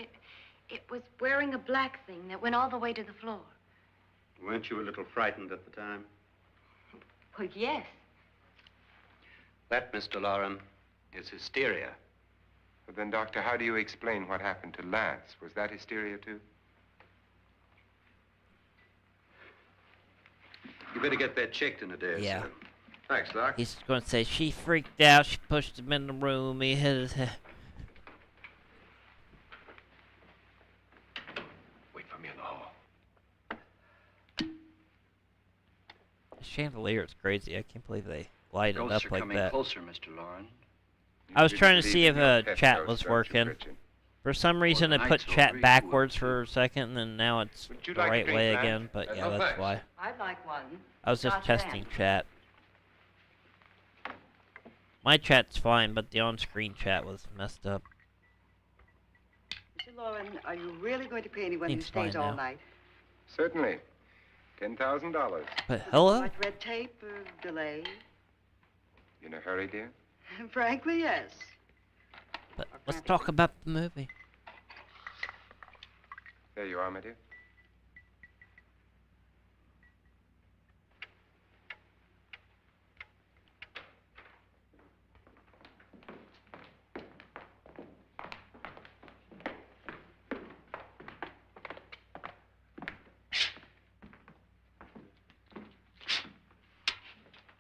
[SPEAKER 5] it was wearing a black thing that went all the way to the floor.
[SPEAKER 7] Weren't you a little frightened at the time?
[SPEAKER 5] Well, yes.
[SPEAKER 7] That, Mr. Loren, is hysteria.
[SPEAKER 3] Well, then, Doctor, how do you explain what happened to Lance? Was that hysteria, too?
[SPEAKER 7] better get that checked in a day or
[SPEAKER 1] Yeah.
[SPEAKER 7] so.
[SPEAKER 4] Thanks, Doc.
[SPEAKER 1] He's going to say, she freaked out, she pushed him in the room, he hit his head.
[SPEAKER 4] Wait for me in the hall.
[SPEAKER 1] The chandelier is crazy. I can't believe they light it
[SPEAKER 2] Ghosts
[SPEAKER 1] up
[SPEAKER 2] are
[SPEAKER 1] like
[SPEAKER 2] coming
[SPEAKER 1] that.
[SPEAKER 2] closser, Mr. Loren.
[SPEAKER 1] I was
[SPEAKER 4] You
[SPEAKER 1] trying to
[SPEAKER 4] believe
[SPEAKER 1] see
[SPEAKER 4] in
[SPEAKER 1] if
[SPEAKER 4] your pet
[SPEAKER 1] chat
[SPEAKER 4] ghosts,
[SPEAKER 1] was
[SPEAKER 4] don't you,
[SPEAKER 1] working.
[SPEAKER 4] Richard?
[SPEAKER 1] For some reason,
[SPEAKER 2] the
[SPEAKER 1] it put
[SPEAKER 2] night's over,
[SPEAKER 1] chat
[SPEAKER 2] you
[SPEAKER 1] backwards
[SPEAKER 2] will
[SPEAKER 1] for a second, and now it's
[SPEAKER 4] Would you
[SPEAKER 1] the
[SPEAKER 4] like a
[SPEAKER 1] right
[SPEAKER 4] drink,
[SPEAKER 1] way
[SPEAKER 4] Matt?
[SPEAKER 1] again. But yeah,
[SPEAKER 4] No,
[SPEAKER 1] that's
[SPEAKER 4] thanks.
[SPEAKER 1] why.
[SPEAKER 6] I'd like one.
[SPEAKER 1] I was just
[SPEAKER 6] Not
[SPEAKER 1] testing
[SPEAKER 6] bad.
[SPEAKER 1] chat. My chat's fine, but the on-screen chat was messed up.
[SPEAKER 6] Mr. Loren, are you really going to pay anyone who
[SPEAKER 1] Seems
[SPEAKER 6] stays
[SPEAKER 1] fine
[SPEAKER 6] all
[SPEAKER 1] now.
[SPEAKER 6] night?
[SPEAKER 3] Certainly. $10,000.
[SPEAKER 1] But hello?
[SPEAKER 6] What, red tape or delay?
[SPEAKER 3] You in a hurry, dear?
[SPEAKER 6] Frankly, yes.
[SPEAKER 1] But let's talk about the movie.
[SPEAKER 3] There you are, my dear.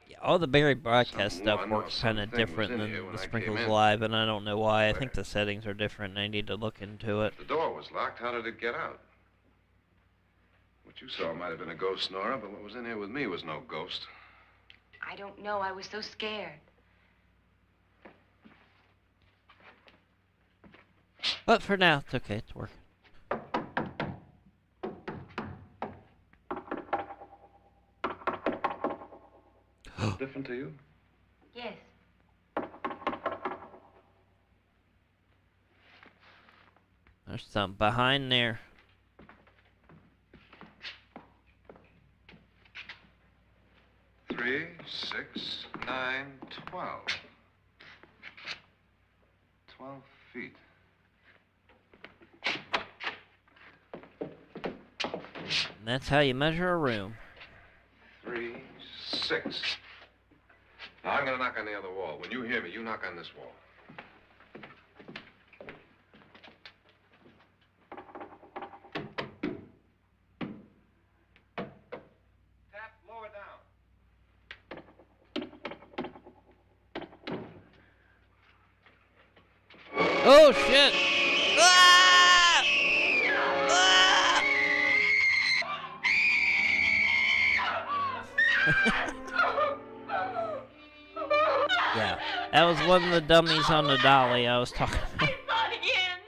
[SPEAKER 1] Yeah, all the Barry broadcast stuff
[SPEAKER 4] Someone or
[SPEAKER 1] works kind of
[SPEAKER 4] something was
[SPEAKER 1] different
[SPEAKER 4] in
[SPEAKER 1] than
[SPEAKER 4] here
[SPEAKER 1] the
[SPEAKER 4] when I came
[SPEAKER 1] Sprinkles
[SPEAKER 4] in.
[SPEAKER 1] Live, and I don't know why. I
[SPEAKER 4] Where?
[SPEAKER 1] think the settings are different, and I need to look into it.
[SPEAKER 4] The door was locked. How did it get out? What you saw might have been a ghost, Nora, but what was in here with me was no ghost.
[SPEAKER 5] I don't know. I was so scared.
[SPEAKER 1] But for now, it's okay. It's working.
[SPEAKER 4] Different to you?
[SPEAKER 5] Yes.
[SPEAKER 1] There's something behind there.
[SPEAKER 4] Three, 6, 9, 12. 12 feet.
[SPEAKER 1] And that's how you measure a room.
[SPEAKER 4] 3, 6. Now I'm gonna knock on the other wall. When you hear me, you knock on this wall. Tap lower down.
[SPEAKER 1] Oh shit! Ah! Ah! Yeah, that was one of the dummies on the dolly I was talking about.
[SPEAKER 5] Not again.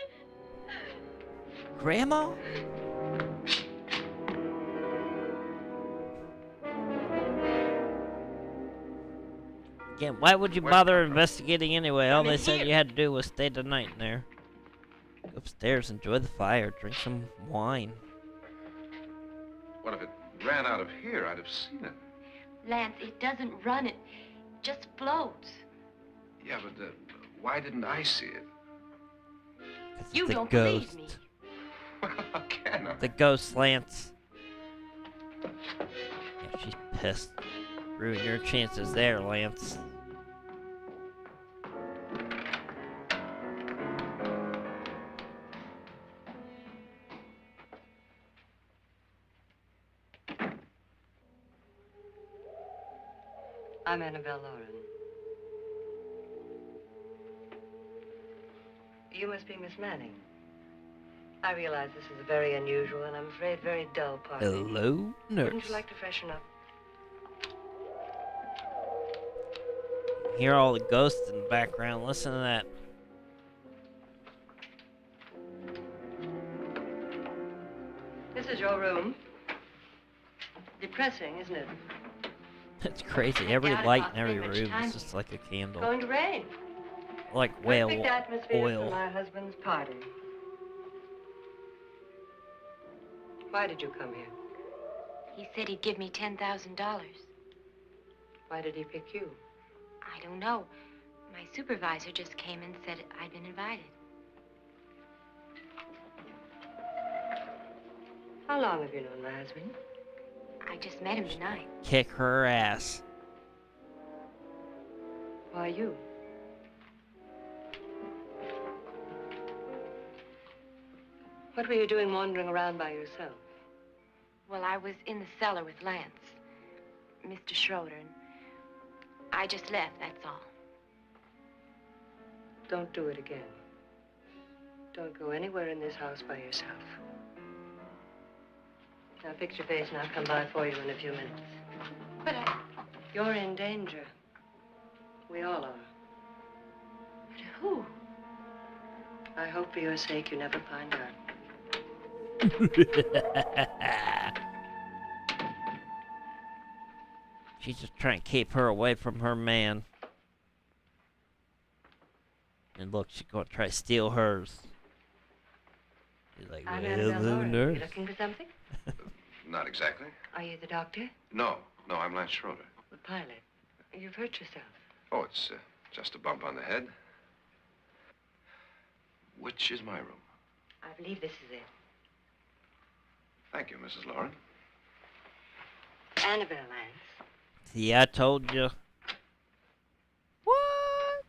[SPEAKER 1] Grandma? Again, why would you bother investigating anyway? All they said you had to do was stay the night in there. Go upstairs, enjoy the fire, drink some wine.
[SPEAKER 4] What if it ran out of here? I'd have seen it.
[SPEAKER 5] Lance, it doesn't run. It just floats.
[SPEAKER 4] Yeah, but why didn't I see it?
[SPEAKER 1] 'Cause
[SPEAKER 5] You
[SPEAKER 1] it's a
[SPEAKER 5] don't
[SPEAKER 1] ghost.
[SPEAKER 5] believe me.
[SPEAKER 4] Well, how can I?
[SPEAKER 1] The ghost, Lance. Yeah, she's pissed. Ruin your chances there, Lance.
[SPEAKER 6] I'm Annabelle Loren. You must be Miss Manning. I realize this is a very unusual and I'm afraid very dull party.
[SPEAKER 1] Hello, nurse.
[SPEAKER 6] Wouldn't you like to freshen up?
[SPEAKER 1] Hear all the ghosts in the background. Listen to that.
[SPEAKER 6] This is your room. Depressing, isn't it?
[SPEAKER 1] It's crazy. Every
[SPEAKER 5] doubt it
[SPEAKER 1] light
[SPEAKER 5] cost
[SPEAKER 1] in every
[SPEAKER 5] me much
[SPEAKER 1] room
[SPEAKER 5] time.
[SPEAKER 1] is just like a candle.
[SPEAKER 6] Going to rain.
[SPEAKER 1] Like whale
[SPEAKER 6] Perfect atmosphere for
[SPEAKER 1] oil.
[SPEAKER 6] my husband's party. Why did you come here?
[SPEAKER 5] He said he'd give me $10,000.
[SPEAKER 6] Why did he pick you?
[SPEAKER 5] I don't know. My supervisor just came and said I'd been invited.
[SPEAKER 6] How long have you known my husband?
[SPEAKER 5] I just met him tonight.
[SPEAKER 1] Kick her ass.
[SPEAKER 6] Why you? What were you doing wandering around by yourself?
[SPEAKER 5] Well, I was in the cellar with Lance. Mr. Schroeder, and I just left, that's all.
[SPEAKER 6] Don't do it again. Don't go anywhere in this house by yourself. Now fix your face and I'll come by for you in a few minutes.
[SPEAKER 5] But
[SPEAKER 6] You're in danger. We all are.
[SPEAKER 5] But who?
[SPEAKER 6] I hope for your sake you never find out.
[SPEAKER 1] She's just trying to keep her away from her man. And look, she's going to try to steal hers. She's like,
[SPEAKER 6] I'm
[SPEAKER 1] well,
[SPEAKER 6] Annabelle
[SPEAKER 1] hello,
[SPEAKER 6] Loren.
[SPEAKER 1] nurse.
[SPEAKER 6] You looking for something?
[SPEAKER 4] Not exactly.
[SPEAKER 6] Are you the doctor?
[SPEAKER 4] No, I'm Lance Schroeder.
[SPEAKER 6] The pilot. You've hurt yourself.
[SPEAKER 4] Oh, it's just a bump on the head. Which is my room?
[SPEAKER 6] I believe this is it.
[SPEAKER 4] Thank you, Mrs. Loren.
[SPEAKER 6] Annabelle, Lance.
[SPEAKER 1] See, I told you. What?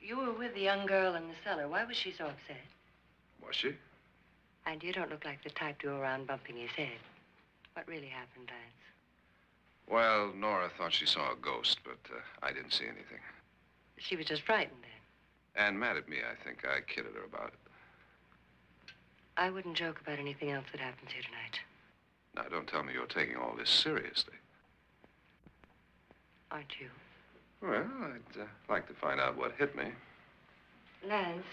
[SPEAKER 6] You were with the young girl in the cellar. Why was she so upset?
[SPEAKER 4] Was she?
[SPEAKER 6] And you don't look like the type to go around bumping his head. What really happened, Lance?
[SPEAKER 4] Well, Nora thought she saw a ghost, but I didn't see anything.
[SPEAKER 6] She was just frightened then.
[SPEAKER 4] And mad at me, I think. I kidded her about it.
[SPEAKER 6] I wouldn't joke about anything else that happens here tonight.
[SPEAKER 4] Now, don't tell me you're taking all this seriously.
[SPEAKER 6] Aren't you?
[SPEAKER 4] Well, I'd like to find out what hit me.
[SPEAKER 6] Lance.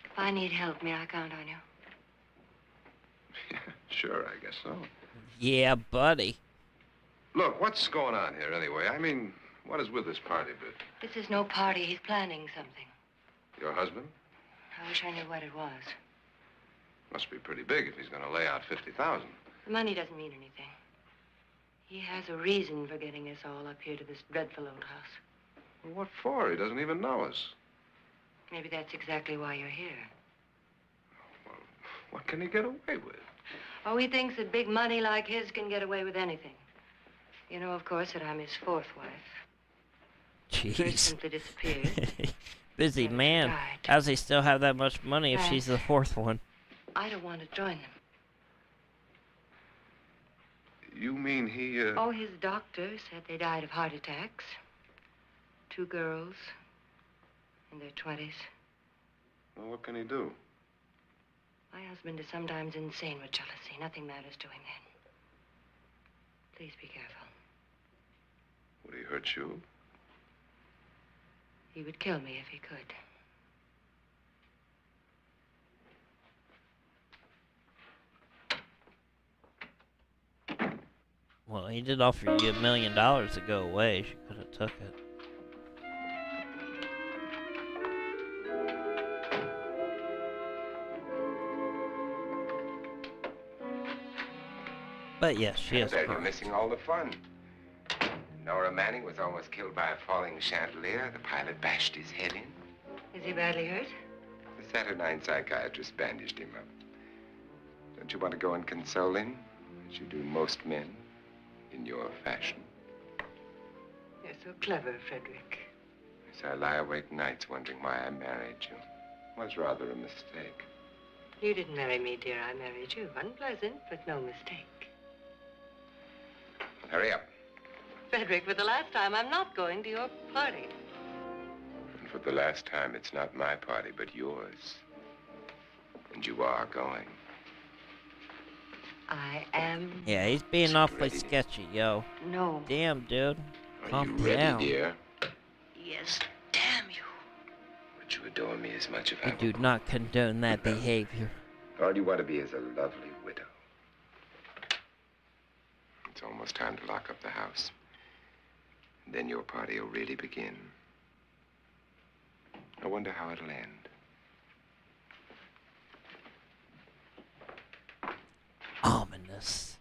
[SPEAKER 6] If I need help, may I count on you?
[SPEAKER 4] Sure, I guess so.
[SPEAKER 1] Yeah, buddy.
[SPEAKER 4] Look, what's going on here anyway? I mean, what is with this party bit?
[SPEAKER 6] This is no party. He's planning something.
[SPEAKER 4] Your husband?
[SPEAKER 6] I wish I knew what it was.
[SPEAKER 4] Must be pretty big if he's going to lay out 50,000.
[SPEAKER 6] The money doesn't mean anything. He has a reason for getting us all up here to this dreadful old house.
[SPEAKER 4] Well, what for? He doesn't even know us.
[SPEAKER 6] Maybe that's exactly why you're here.
[SPEAKER 4] Well, what can he get away with?
[SPEAKER 6] Oh, he thinks that big money like his can get away with anything. You know, of course, that I'm his fourth wife. First
[SPEAKER 1] Jeez.
[SPEAKER 6] simply disappeared.
[SPEAKER 1] Busy
[SPEAKER 6] Never
[SPEAKER 1] man.
[SPEAKER 6] died.
[SPEAKER 1] How's he still have that much money if she's the fourth one?
[SPEAKER 6] I don't want to join them.
[SPEAKER 4] You mean he,
[SPEAKER 6] Oh, his doctor said they died of heart attacks. 2 girls in their 20s.
[SPEAKER 4] Well, what can he do?
[SPEAKER 6] My husband is sometimes insane with jealousy. Nothing matters to him then. Please be careful.
[SPEAKER 4] Would he hurt you?
[SPEAKER 6] He would kill me if he could.
[SPEAKER 1] Well, he did offer you $1 million to go away. She could have took it. But yes, she is
[SPEAKER 3] Annabelle, you're
[SPEAKER 1] correct.
[SPEAKER 3] missing all the fun. Nora Manning was almost killed by a falling chandelier. The pilot bashed his head in.
[SPEAKER 6] Is he badly hurt?
[SPEAKER 3] The Saturnine psychiatrist bandaged him up. Don't you want to go and console him, as you do most men, in your fashion?
[SPEAKER 6] You're so clever, Frederick.
[SPEAKER 3] As I lie awake nights wondering why I married you. It was rather a mistake.
[SPEAKER 6] You didn't marry me, dear. I married you. Unpleasant, but no mistake.
[SPEAKER 3] Hurry up.
[SPEAKER 6] Frederick, for the last time, I'm not going to your party.
[SPEAKER 3] And for the last time, it's not my party, but yours. And you are going.
[SPEAKER 6] I am.
[SPEAKER 1] Yeah, he's being awfully sketchy, yo.
[SPEAKER 6] No.
[SPEAKER 1] Damn, dude.
[SPEAKER 3] Are
[SPEAKER 1] Calm
[SPEAKER 3] you ready,
[SPEAKER 1] down.
[SPEAKER 3] dear?
[SPEAKER 6] Yes, damn you.
[SPEAKER 3] Would you adore me as much if
[SPEAKER 1] I
[SPEAKER 3] I
[SPEAKER 1] do
[SPEAKER 3] were...
[SPEAKER 1] not condone that behavior.
[SPEAKER 3] All you want to be is a lovely widow. It's almost time to lock up the house. And then your party will really begin. I wonder how it'll end.
[SPEAKER 1] Ominous.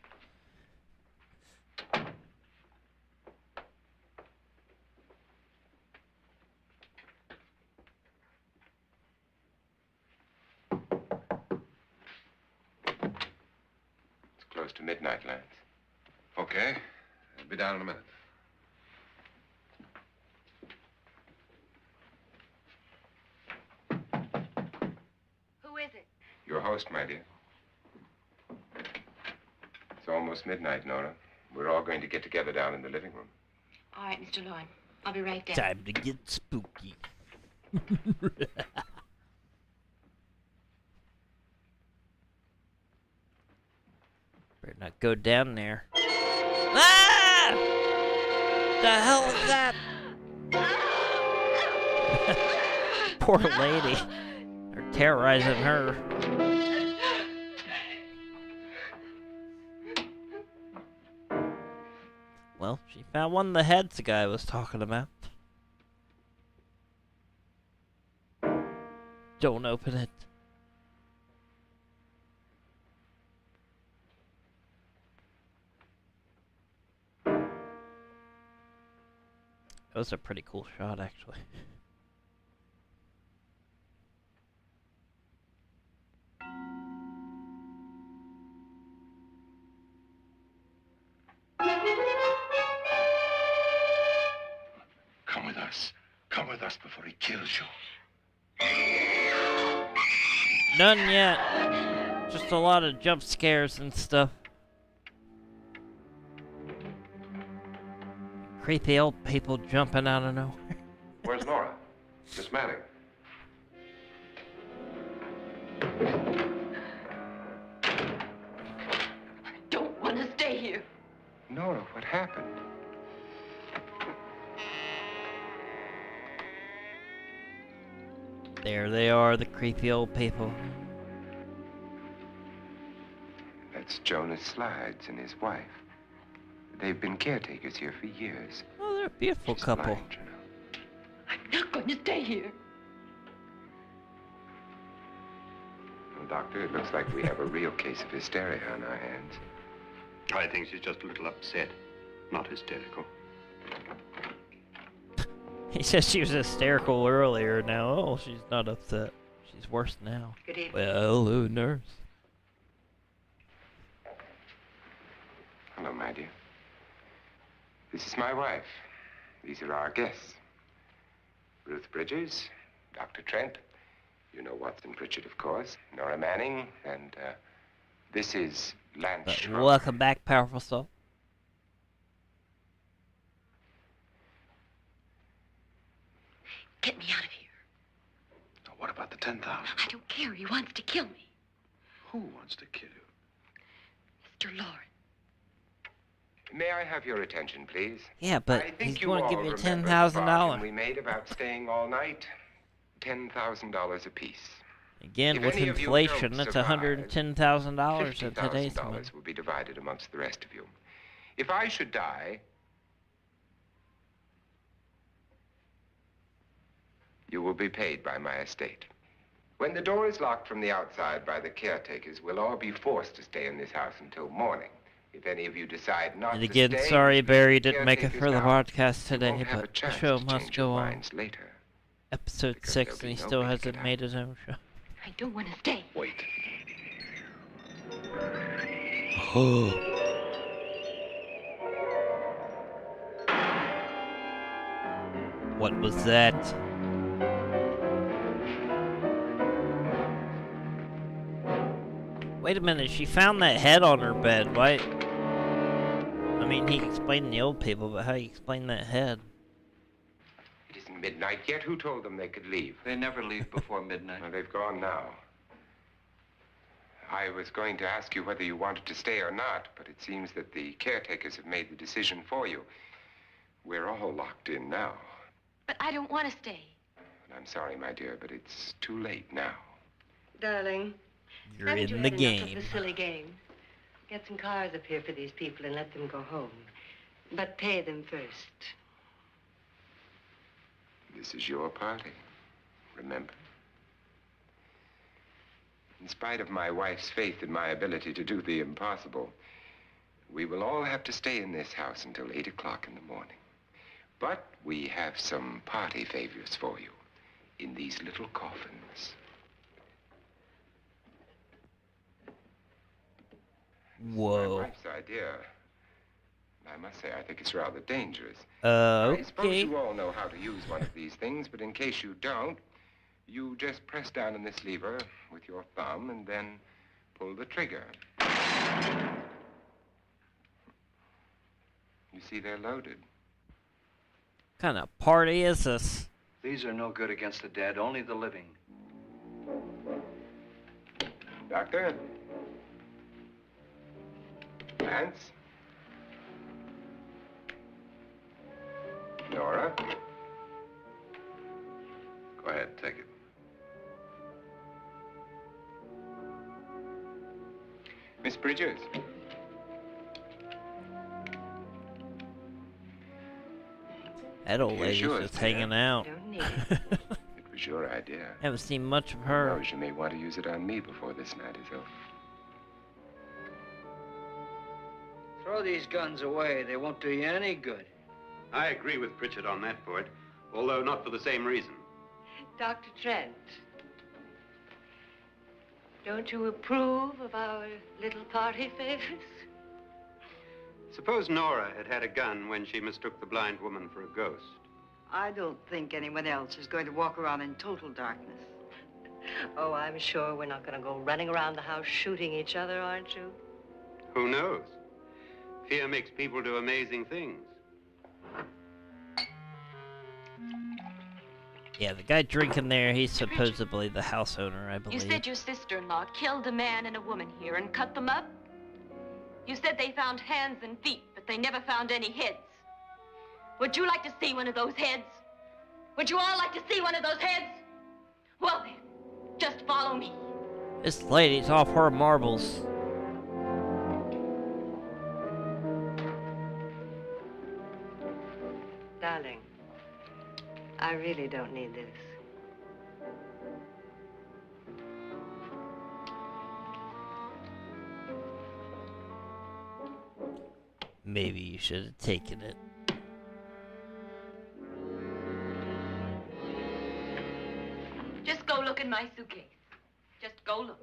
[SPEAKER 3] It's close to midnight, Lance.
[SPEAKER 4] Okay. I'll be down in a minute.
[SPEAKER 3] almost, my dear. It's almost midnight, Nora. We're all going to get together down in the living room.
[SPEAKER 5] All right, Mr. Lloyd. I'll be right down.
[SPEAKER 1] Time to get spooky. Better not go down there. Ah! The hell is that? Poor lady. They're terrorizing her. Well, she found one of the heads the guy was talking about. Don't open it. That was a pretty cool shot, actually.
[SPEAKER 4] Come with us. Come with us before he kills you.
[SPEAKER 1] None yet. Just a lot of jump scares and stuff. Creepy old people jumping out of nowhere.
[SPEAKER 4] Where's Nora? Miss Manning.
[SPEAKER 5] I don't want to stay here.
[SPEAKER 3] Nora, what happened?
[SPEAKER 1] There they are, the creepy old people.
[SPEAKER 3] That's Jonas Slides and his wife. They've been caretakers here for years.
[SPEAKER 1] Oh, they're a beautiful
[SPEAKER 3] She's
[SPEAKER 1] couple.
[SPEAKER 3] blind, you know.
[SPEAKER 5] I'm not going to stay here.
[SPEAKER 3] Well, Doctor, it looks like we have a real case of hysteria on our hands.
[SPEAKER 7] I think she's just a little upset, not hysterical.
[SPEAKER 1] He said she was hysterical earlier. Now, oh, she's not upset. She's worse now.
[SPEAKER 6] Good evening.
[SPEAKER 1] Well, hello, nurse.
[SPEAKER 3] Hello, my dear. This is my wife. These are our guests. Ruth Bridges, Dr. Trent. You know Watson Pritchard, of course. Nora Manning, and this is Lance Schroeder.
[SPEAKER 1] Welcome back, powerful soul.
[SPEAKER 5] Get me out of here.
[SPEAKER 4] Now, what about the 10,000?
[SPEAKER 5] I don't care. He wants to kill me.
[SPEAKER 4] Who wants to kill you?
[SPEAKER 5] Mr. Loren.
[SPEAKER 3] May I have your attention, please?
[SPEAKER 1] Yeah, but
[SPEAKER 3] I think
[SPEAKER 1] he's
[SPEAKER 3] you
[SPEAKER 1] going to
[SPEAKER 3] all
[SPEAKER 1] give me
[SPEAKER 3] remember the bargain
[SPEAKER 1] $10,000.
[SPEAKER 3] we made about staying all night. $10,000 apiece.
[SPEAKER 1] Again,
[SPEAKER 3] If
[SPEAKER 1] with
[SPEAKER 3] any of you
[SPEAKER 1] inflation,
[SPEAKER 3] don't
[SPEAKER 1] that's
[SPEAKER 3] survive,
[SPEAKER 1] $110,000 in today's money.
[SPEAKER 3] $50,000 will be divided amongst the rest of you. If I should die, you will be paid by my estate. When the door is locked from the outside by the caretakers, we'll all be forced to stay in this house until morning. If any of you decide not
[SPEAKER 1] And
[SPEAKER 3] to
[SPEAKER 1] again,
[SPEAKER 3] stay,
[SPEAKER 1] sorry Barry didn't make it
[SPEAKER 3] caretakers
[SPEAKER 1] for the
[SPEAKER 3] now,
[SPEAKER 1] broadcast
[SPEAKER 3] you
[SPEAKER 1] today,
[SPEAKER 3] won't have a
[SPEAKER 1] but the
[SPEAKER 3] chance
[SPEAKER 1] show
[SPEAKER 3] to
[SPEAKER 1] must
[SPEAKER 3] change
[SPEAKER 1] go
[SPEAKER 3] your
[SPEAKER 1] on.
[SPEAKER 3] minds later.
[SPEAKER 1] Episode
[SPEAKER 3] because
[SPEAKER 1] 6,
[SPEAKER 3] there'll
[SPEAKER 1] and he
[SPEAKER 3] be no
[SPEAKER 1] still
[SPEAKER 3] way to
[SPEAKER 1] hasn't
[SPEAKER 3] get
[SPEAKER 1] made his own show.
[SPEAKER 5] I don't want to stay.
[SPEAKER 4] Wait.
[SPEAKER 1] What was that? Wait a minute, she found that head on her bed, right? I mean, he explained the old people, but how do you explain that head?
[SPEAKER 3] It isn't midnight yet. Who told them they could leave?
[SPEAKER 2] They never leave before midnight.
[SPEAKER 3] Well, they've gone now. I was going to ask you whether you wanted to stay or not, but it seems that the caretakers have made the decision for you. We're all locked in now.
[SPEAKER 5] But I don't want to stay.
[SPEAKER 3] And I'm sorry, my dear, but it's too late now.
[SPEAKER 6] Darling,
[SPEAKER 1] You're
[SPEAKER 6] haven't you
[SPEAKER 1] in
[SPEAKER 6] had
[SPEAKER 1] the
[SPEAKER 6] enough
[SPEAKER 1] game.
[SPEAKER 6] of the silly game? Get some cars up here for these people and let them go home. But pay them first.
[SPEAKER 3] This is your party, remember? In spite of my wife's faith in my ability to do the impossible, we will all have to stay in this house until 8 o'clock in the morning. But we have some party favors for you in these little coffins. My
[SPEAKER 1] Whoa.
[SPEAKER 3] wife's idea. I must say, I think it's rather dangerous. I suppose
[SPEAKER 1] Okay.
[SPEAKER 3] you all know how to use one of these things, but in case you don't, You just press down on this lever with your thumb and then pull the trigger. You see, they're loaded.
[SPEAKER 1] What kind of party is this?
[SPEAKER 2] These are no good against the dead, only the living.
[SPEAKER 3] Doctor? Lance? Nora?
[SPEAKER 4] Go ahead, take it.
[SPEAKER 3] Miss Bridges?
[SPEAKER 1] That old lady's just hanging out.
[SPEAKER 6] Don't need it.
[SPEAKER 3] It was your idea.
[SPEAKER 1] Haven't seen much of her.
[SPEAKER 3] Knows you may want to use it on me before this night is over.
[SPEAKER 2] Throw these guns away. They won't do you any good.
[SPEAKER 7] I agree with Pritchard on that point, although not for the same reason.
[SPEAKER 6] Dr. Trent, don't you approve of our little party favors?
[SPEAKER 7] Suppose Nora had had a gun when she mistook the blind woman for a ghost.
[SPEAKER 8] I don't think anyone else is going to walk around in total darkness.
[SPEAKER 6] Oh, I'm sure we're not going to go running around the house shooting each other, aren't you?
[SPEAKER 7] Who knows? Fear makes people do amazing things.
[SPEAKER 1] Yeah, the guy drinking there, he's supposedly the house owner, I believe.
[SPEAKER 5] You said your sister-in-law killed a man and a woman here and cut them up? You said they found hands and feet, but they never found any heads. Would you like to see one of those heads? Would you all like to see one of those heads? Well then, just follow me.
[SPEAKER 1] This lady's off her marbles.
[SPEAKER 6] Darling, I really don't need this.
[SPEAKER 1] Maybe you should have taken it.
[SPEAKER 5] Just go look in my suitcase. Just go look.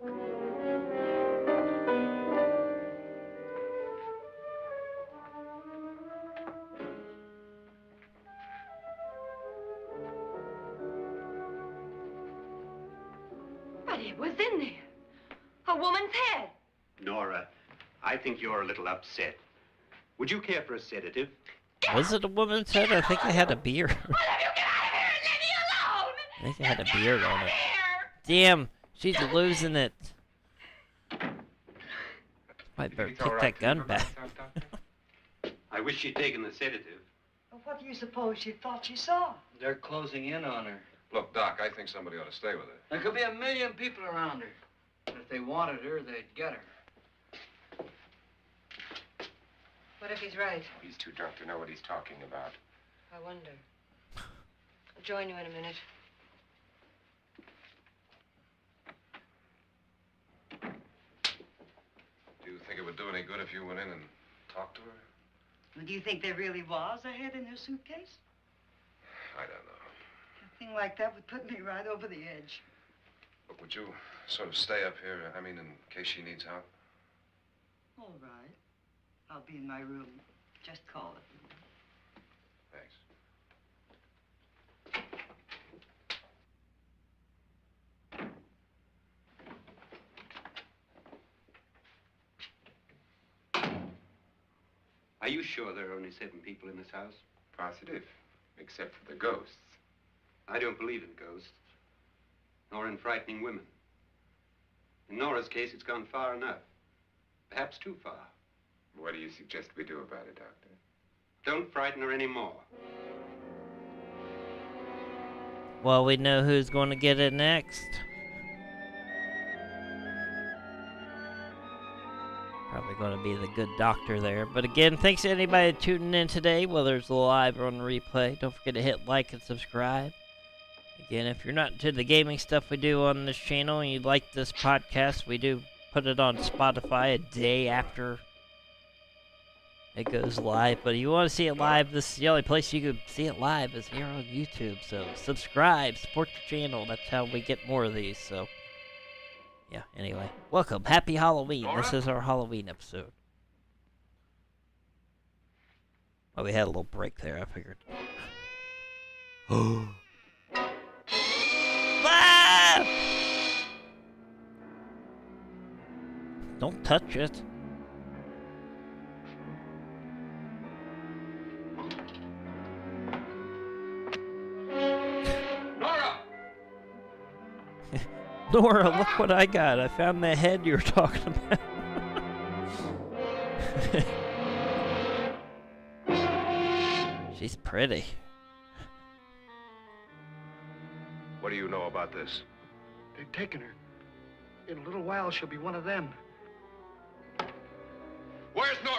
[SPEAKER 5] But it was in there. A woman's head.
[SPEAKER 7] Nora, I think you're a little upset. Would you care for a sedative?
[SPEAKER 1] Was it a woman's head? I think it had a beard.
[SPEAKER 5] Why don't you get out of here and leave me alone?
[SPEAKER 1] I think it had a beard on it.
[SPEAKER 5] Here.
[SPEAKER 1] Damn, she's losing it. I better take that gun back.
[SPEAKER 7] I wish she'd taken the sedative.
[SPEAKER 8] Well, what do you suppose she thought she saw?
[SPEAKER 2] They're closing in on her.
[SPEAKER 4] Look, Doc, I think somebody ought to stay with her.
[SPEAKER 2] There could be 1 million people around her. And if they wanted her, they'd get her.
[SPEAKER 6] What if he's right?
[SPEAKER 3] He's too drunk to know what he's talking about.
[SPEAKER 6] I wonder. I'll join you in a minute.
[SPEAKER 4] Do you think it would do any good if you went in and talked to her?
[SPEAKER 8] Well, do you think there really was a head in her suitcase?
[SPEAKER 4] I don't know.
[SPEAKER 8] A thing like that would put me right over the edge.
[SPEAKER 4] Look, would you sort of stay up here, I mean, in case she needs help?
[SPEAKER 8] All right. I'll be in my room. Just call it.
[SPEAKER 4] Thanks.
[SPEAKER 7] Are you sure there are only 7 people in this house?
[SPEAKER 3] Positive, except for the ghosts.
[SPEAKER 7] I don't believe in ghosts, nor in frightening women. In Nora's case, it's gone far enough. Perhaps too far.
[SPEAKER 3] What do you suggest we do about it, Doctor?
[SPEAKER 7] Don't frighten her anymore.
[SPEAKER 1] Well, we know who's going to get it next. Probably going to be the good doctor there. But again, thanks to anybody tuning in today, whether it's live or on replay. Don't forget to hit like and subscribe. Again, if you're not into the gaming stuff we do on this channel and you like this podcast, we do put it on Spotify a day after it goes live. But if you want to see it live, this is the only place you can see it live is here on YouTube. So subscribe, support the channel. That's how we get more of these. So yeah, anyway, welcome. Happy Halloween. This is our Halloween episode. Oh, we had a little break there, I figured. Bye! Don't touch it.
[SPEAKER 2] Nora!
[SPEAKER 1] Nora, look what I got. I found the head you were talking about. She's pretty.
[SPEAKER 4] What do you know about this?
[SPEAKER 9] They've taken her. In a little while, she'll be one of them.
[SPEAKER 4] Where's Nora?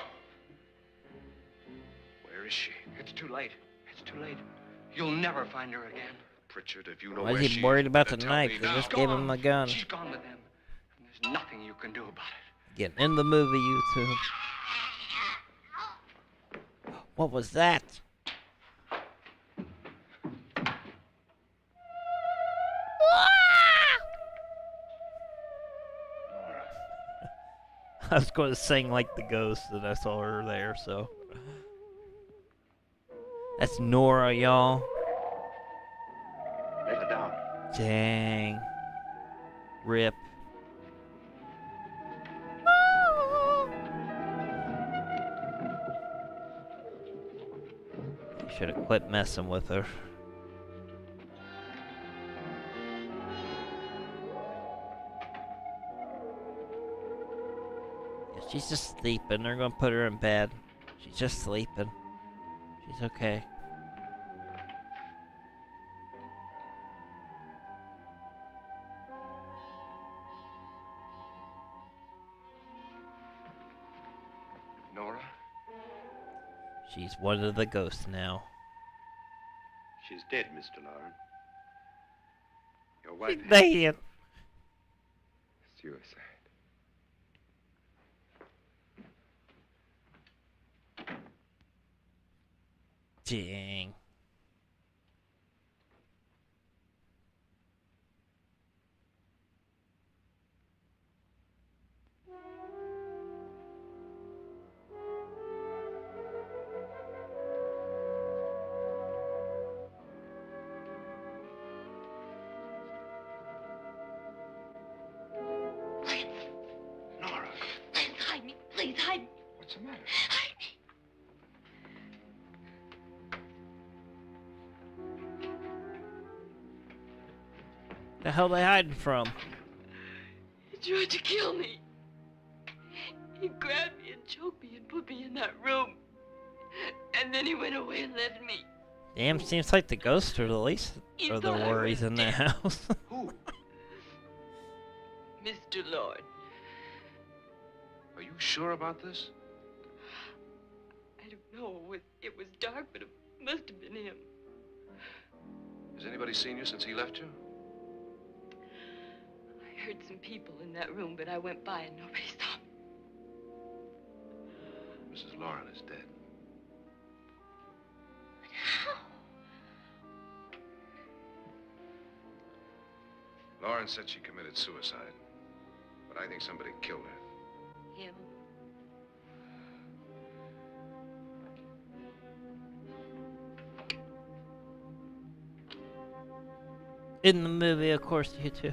[SPEAKER 4] Where is she?
[SPEAKER 2] It's too late. It's too late. You'll never find her again.
[SPEAKER 4] Pritchard, if you know
[SPEAKER 1] Why
[SPEAKER 4] where
[SPEAKER 1] is
[SPEAKER 4] she
[SPEAKER 1] he worried about the
[SPEAKER 4] then tell
[SPEAKER 1] knife?
[SPEAKER 4] me
[SPEAKER 1] They
[SPEAKER 4] now.
[SPEAKER 1] just gave him a gun.
[SPEAKER 2] She's gone with them. And there's nothing you can do about it.
[SPEAKER 1] Getting in the movie, you two. What was that? I was going to sing like the ghost, and I saw her there, so. That's Nora, y'all.
[SPEAKER 2] Let her down.
[SPEAKER 1] Dang. Rip. Should have quit messing with her. She's just sleeping. They're gonna put her in bed. She's just sleeping. She's okay.
[SPEAKER 4] Nora?
[SPEAKER 1] She's one of the ghosts now.
[SPEAKER 7] She's dead, Mr. Loren.
[SPEAKER 4] Your wife.
[SPEAKER 1] Dead.
[SPEAKER 3] Suicide.
[SPEAKER 1] Dang.
[SPEAKER 4] Nora,
[SPEAKER 5] Please hide me. Please hide me.
[SPEAKER 4] what's the matter?
[SPEAKER 5] Hide me.
[SPEAKER 1] The hell they hiding from?
[SPEAKER 5] He tried to kill me. He grabbed me and choked me and put me in that room. And then he went away and left me.
[SPEAKER 1] Damn, seems like the ghosts are the least
[SPEAKER 5] He
[SPEAKER 1] of the
[SPEAKER 5] thought I
[SPEAKER 1] worries
[SPEAKER 5] was
[SPEAKER 1] in the
[SPEAKER 5] dead.
[SPEAKER 1] house.
[SPEAKER 4] Who?
[SPEAKER 5] Mr. Lloyd.
[SPEAKER 4] Are you sure about this?
[SPEAKER 5] I don't know. It was dark, but it must have been him.
[SPEAKER 4] Has anybody seen you since he left you?
[SPEAKER 5] I heard some people in that room, but I went by and nobody saw me.
[SPEAKER 4] Mrs. Loren is dead.
[SPEAKER 5] How?
[SPEAKER 4] Loren said she committed suicide, but I think somebody killed her.
[SPEAKER 5] Him.
[SPEAKER 1] In the movie, of course, you two.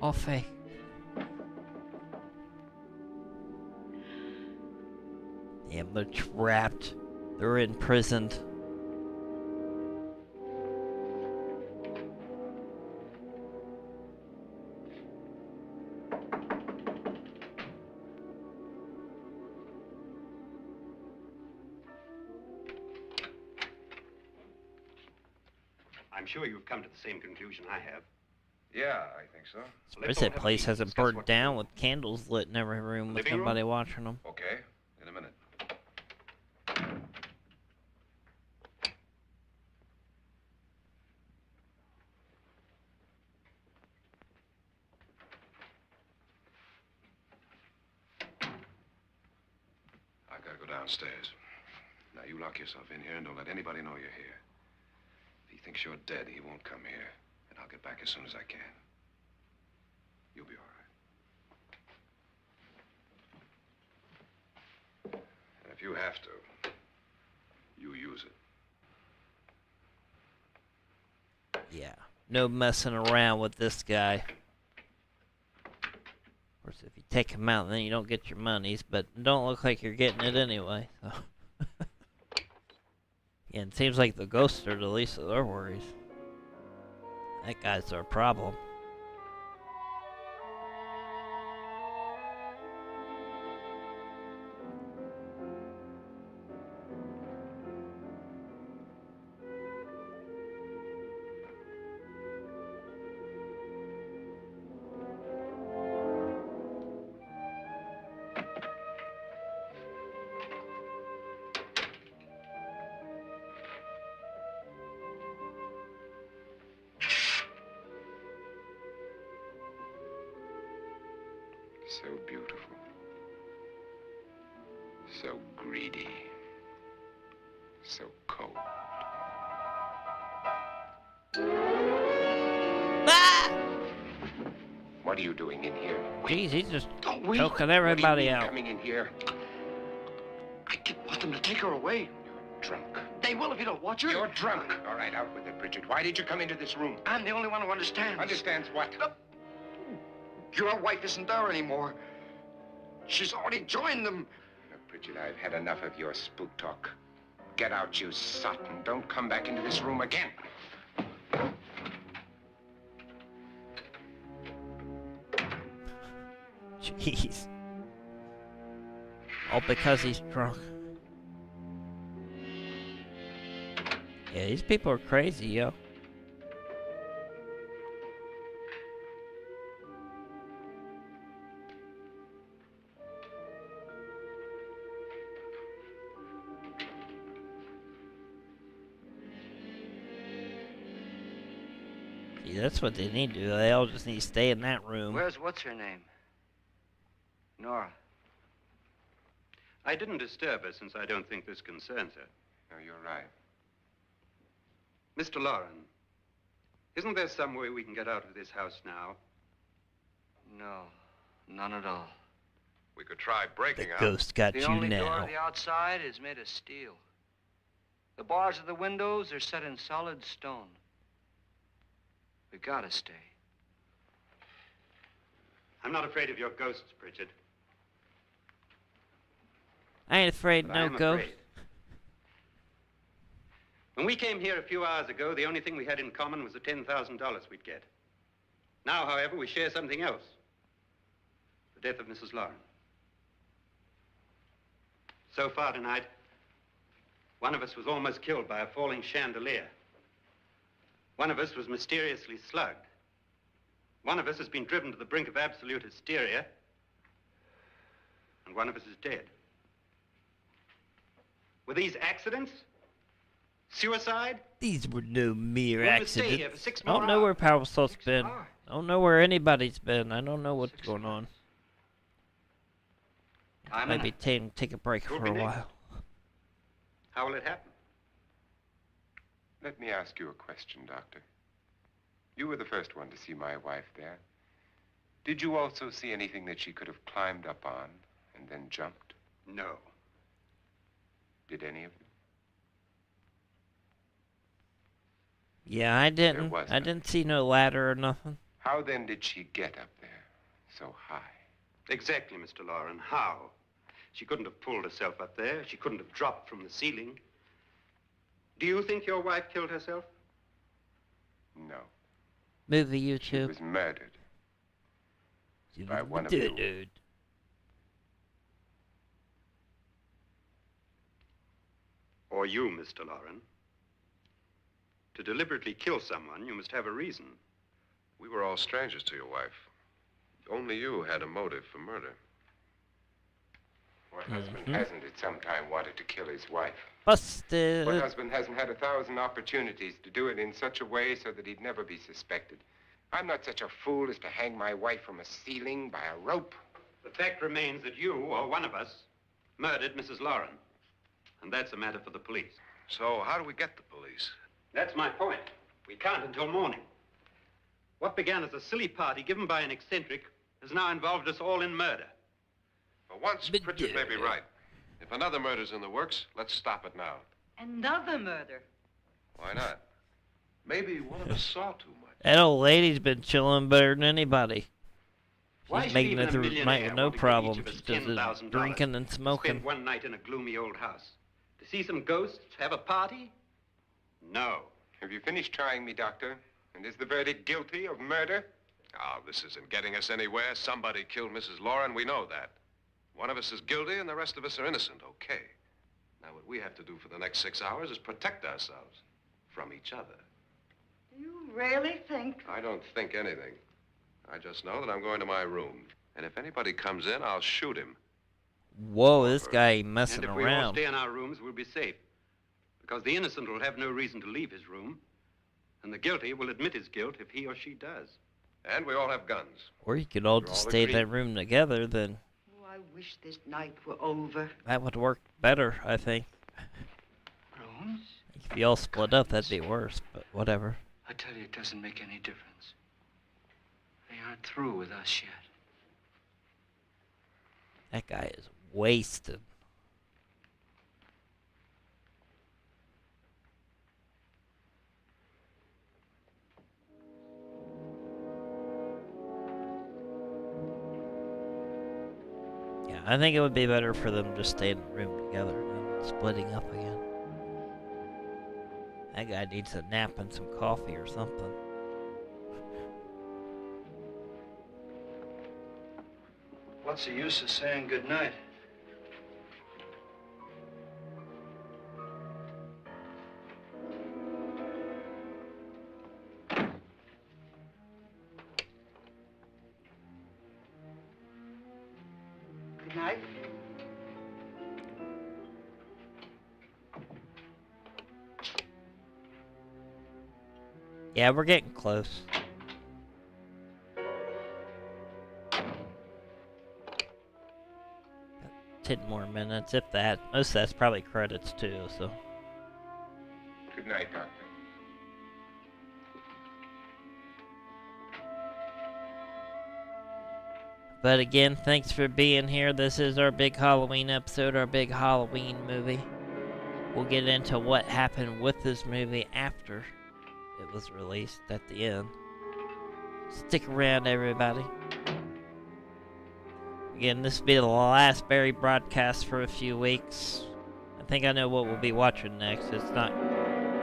[SPEAKER 1] All fake. Damn, they're trapped. They're imprisoned.
[SPEAKER 7] I'm sure you've come to the same conclusion I have.
[SPEAKER 4] Yeah, I think so.
[SPEAKER 1] Surprised that place hasn't burned down with candles lit in every room with
[SPEAKER 7] Living room?
[SPEAKER 1] nobody watching them.
[SPEAKER 4] Okay, in a minute. I've got to go downstairs. Now, you lock yourself in here and don't let anybody know you're here. If he thinks you're dead, he won't come here. And I'll get back as soon as I can. You'll be all right. And if you have to, you use it.
[SPEAKER 1] Yeah. No messing around with this guy. course, if you take them out, then you don't get your monies, but it don't look like you're getting it anyway. So. Yeah, it seems like the ghosts are the least of their worries. That guy's our problem.
[SPEAKER 3] So beautiful. So greedy. So cold.
[SPEAKER 1] Ah!
[SPEAKER 3] What are you doing in here?
[SPEAKER 1] Jeez, he's just
[SPEAKER 9] Wait.
[SPEAKER 1] choking everybody out.
[SPEAKER 3] Coming in here?
[SPEAKER 9] I didn't want them to take her away.
[SPEAKER 3] You're drunk.
[SPEAKER 9] They will if you don't watch her.
[SPEAKER 3] You're drunk. All right, out with it, Bridget. Why did you come into this room?
[SPEAKER 9] I'm the only one who understands.
[SPEAKER 3] Understands what?
[SPEAKER 9] Your wife isn't there anymore. She's already joined them.
[SPEAKER 3] Look, Bridget, I've had enough of your spook talk. Get out, you sot, and don't come back into this room again.
[SPEAKER 1] Jeez. All because he's drunk. Yeah, these people are crazy, yo. See, that's what they need to do. They all just need to stay in that room.
[SPEAKER 2] Where's what's her name? Nora.
[SPEAKER 7] I didn't disturb her since I don't think this concerns her.
[SPEAKER 3] No, you're right.
[SPEAKER 7] Mr. Loren, isn't there some way we can get out of this house now?
[SPEAKER 2] No, none at all.
[SPEAKER 4] We could try breaking
[SPEAKER 1] The
[SPEAKER 4] out.
[SPEAKER 1] ghost got
[SPEAKER 2] The
[SPEAKER 1] you
[SPEAKER 2] only door
[SPEAKER 1] now.
[SPEAKER 2] to the outside is made of steel. The bars of the windows are set in solid stone. We gotta stay.
[SPEAKER 7] I'm not afraid of your ghosts, Bridget.
[SPEAKER 1] I ain't afraid,
[SPEAKER 7] But I
[SPEAKER 1] no
[SPEAKER 7] am
[SPEAKER 1] ghost.
[SPEAKER 7] afraid. When we came here a few hours ago, the only thing we had in common was the $10,000 we'd get. Now, however, we share something else. The death of Mrs. Loren. So far tonight, one of us was almost killed by a falling chandelier. One of us was mysteriously slugged. One of us has been driven to the brink of absolute hysteria. And one of us is dead. Were these accidents? Suicide?
[SPEAKER 1] These were no mere
[SPEAKER 7] We would stay here
[SPEAKER 1] accidents.
[SPEAKER 7] for 6
[SPEAKER 1] I don't
[SPEAKER 7] more
[SPEAKER 1] know where
[SPEAKER 7] hours.
[SPEAKER 1] Powersoul's
[SPEAKER 2] 6
[SPEAKER 1] been.
[SPEAKER 2] hours.
[SPEAKER 1] I don't know where anybody's been. I don't know what's
[SPEAKER 2] 6
[SPEAKER 1] going on.
[SPEAKER 2] I'm
[SPEAKER 1] Maybe take a break
[SPEAKER 7] You'll
[SPEAKER 1] for
[SPEAKER 7] be
[SPEAKER 1] a
[SPEAKER 7] next.
[SPEAKER 1] while.
[SPEAKER 7] How will it happen?
[SPEAKER 3] Let me ask you a question, Doctor. You were the first one to see my wife there. Did you also see anything that she could have climbed up on and then jumped?
[SPEAKER 7] No.
[SPEAKER 3] Did any of you?
[SPEAKER 1] Yeah, I didn't.
[SPEAKER 3] was
[SPEAKER 1] I
[SPEAKER 3] nothing.
[SPEAKER 1] didn't see no ladder or nothing.
[SPEAKER 3] How then did she get up there so high?
[SPEAKER 7] Exactly, Mr. Loren. How? She couldn't have pulled herself up there. She couldn't have dropped from the ceiling. Do you think your wife killed herself?
[SPEAKER 3] No.
[SPEAKER 1] Movie
[SPEAKER 3] She
[SPEAKER 1] YouTube.
[SPEAKER 3] was murdered.
[SPEAKER 1] She
[SPEAKER 3] by
[SPEAKER 1] was
[SPEAKER 3] one of
[SPEAKER 1] the
[SPEAKER 3] you.
[SPEAKER 1] dude.
[SPEAKER 7] Or you, Mr. Loren? To deliberately kill someone, you must have a reason.
[SPEAKER 4] We were all strangers to your wife. Only you had a motive for murder.
[SPEAKER 3] What husband hasn't at some time wanted to kill his wife?
[SPEAKER 1] Busted.
[SPEAKER 3] What husband hasn't had 1,000 opportunities to do it in such a way so that he'd never be suspected? I'm not such a fool as to hang my wife from a ceiling by a rope.
[SPEAKER 7] The fact remains that you, or one of us, murdered Mrs. Loren. And that's a matter for the police.
[SPEAKER 4] So how do we get the police?
[SPEAKER 7] That's my point. We can't until morning. What began as a silly party given by an eccentric has now involved us all in murder.
[SPEAKER 4] For once,
[SPEAKER 1] But,
[SPEAKER 4] Pritchard may be right. If another murder's in the works, let's stop it now.
[SPEAKER 6] Another murder.
[SPEAKER 4] Why not? Maybe one of us saw too much.
[SPEAKER 1] That old lady's been chilling better than anybody.
[SPEAKER 7] Why
[SPEAKER 1] She's
[SPEAKER 7] should
[SPEAKER 1] making
[SPEAKER 7] even
[SPEAKER 1] it
[SPEAKER 7] a
[SPEAKER 1] through the night
[SPEAKER 7] millionaire
[SPEAKER 1] with no
[SPEAKER 7] want to give
[SPEAKER 1] problem.
[SPEAKER 7] each of us
[SPEAKER 1] She just is
[SPEAKER 7] $10,000
[SPEAKER 1] drinking and
[SPEAKER 7] to
[SPEAKER 1] smoking.
[SPEAKER 7] spend one night in a gloomy old house? To see some ghosts, have a party? No.
[SPEAKER 3] Have you finished trying me, Doctor? And is the verdict guilty of murder?
[SPEAKER 4] Oh, this isn't getting us anywhere. Somebody killed Mrs. Loren. We know that. One of us is guilty and the rest of us are innocent, okay? Now, what we have to do for the next 6 hours is protect ourselves from each other.
[SPEAKER 8] You really think?
[SPEAKER 4] I don't think anything. I just know that I'm going to my room. And if anybody comes in, I'll shoot him.
[SPEAKER 1] Whoa, this guy ain't messing
[SPEAKER 7] And if we all
[SPEAKER 1] around.
[SPEAKER 7] stay in our rooms, we'll be safe. Because the innocent will have no reason to leave his room. And the guilty will admit his guilt if he or she does.
[SPEAKER 4] And we all have guns.
[SPEAKER 1] Or you could all
[SPEAKER 7] We're
[SPEAKER 1] just
[SPEAKER 7] all
[SPEAKER 1] stay in
[SPEAKER 7] agreed.
[SPEAKER 1] that room together, then
[SPEAKER 8] Oh, I wish this night were over.
[SPEAKER 1] that would work better, I think.
[SPEAKER 2] Rooms?
[SPEAKER 1] If you all split up, that'd be worse, but whatever.
[SPEAKER 2] I tell you, it doesn't make any difference. They aren't through with us yet.
[SPEAKER 1] That guy is wasted. Yeah, I think it would be better for them to stay in the room together than splitting up again. That guy needs a nap and some coffee or something.
[SPEAKER 2] What's the use of saying goodnight?
[SPEAKER 8] Good night.
[SPEAKER 1] Yeah, we're getting close. 10 more minutes, if that. Most of that's probably credits too, so.
[SPEAKER 3] Good night, Doctor.
[SPEAKER 1] But again, thanks for being here. This is our big Halloween episode, our big Halloween movie. We'll get into what happened with this movie after it was released at the end. Stick around, everybody. Again, this will be the last Barry broadcast for a few weeks. I think I know what we'll be watching next. It's not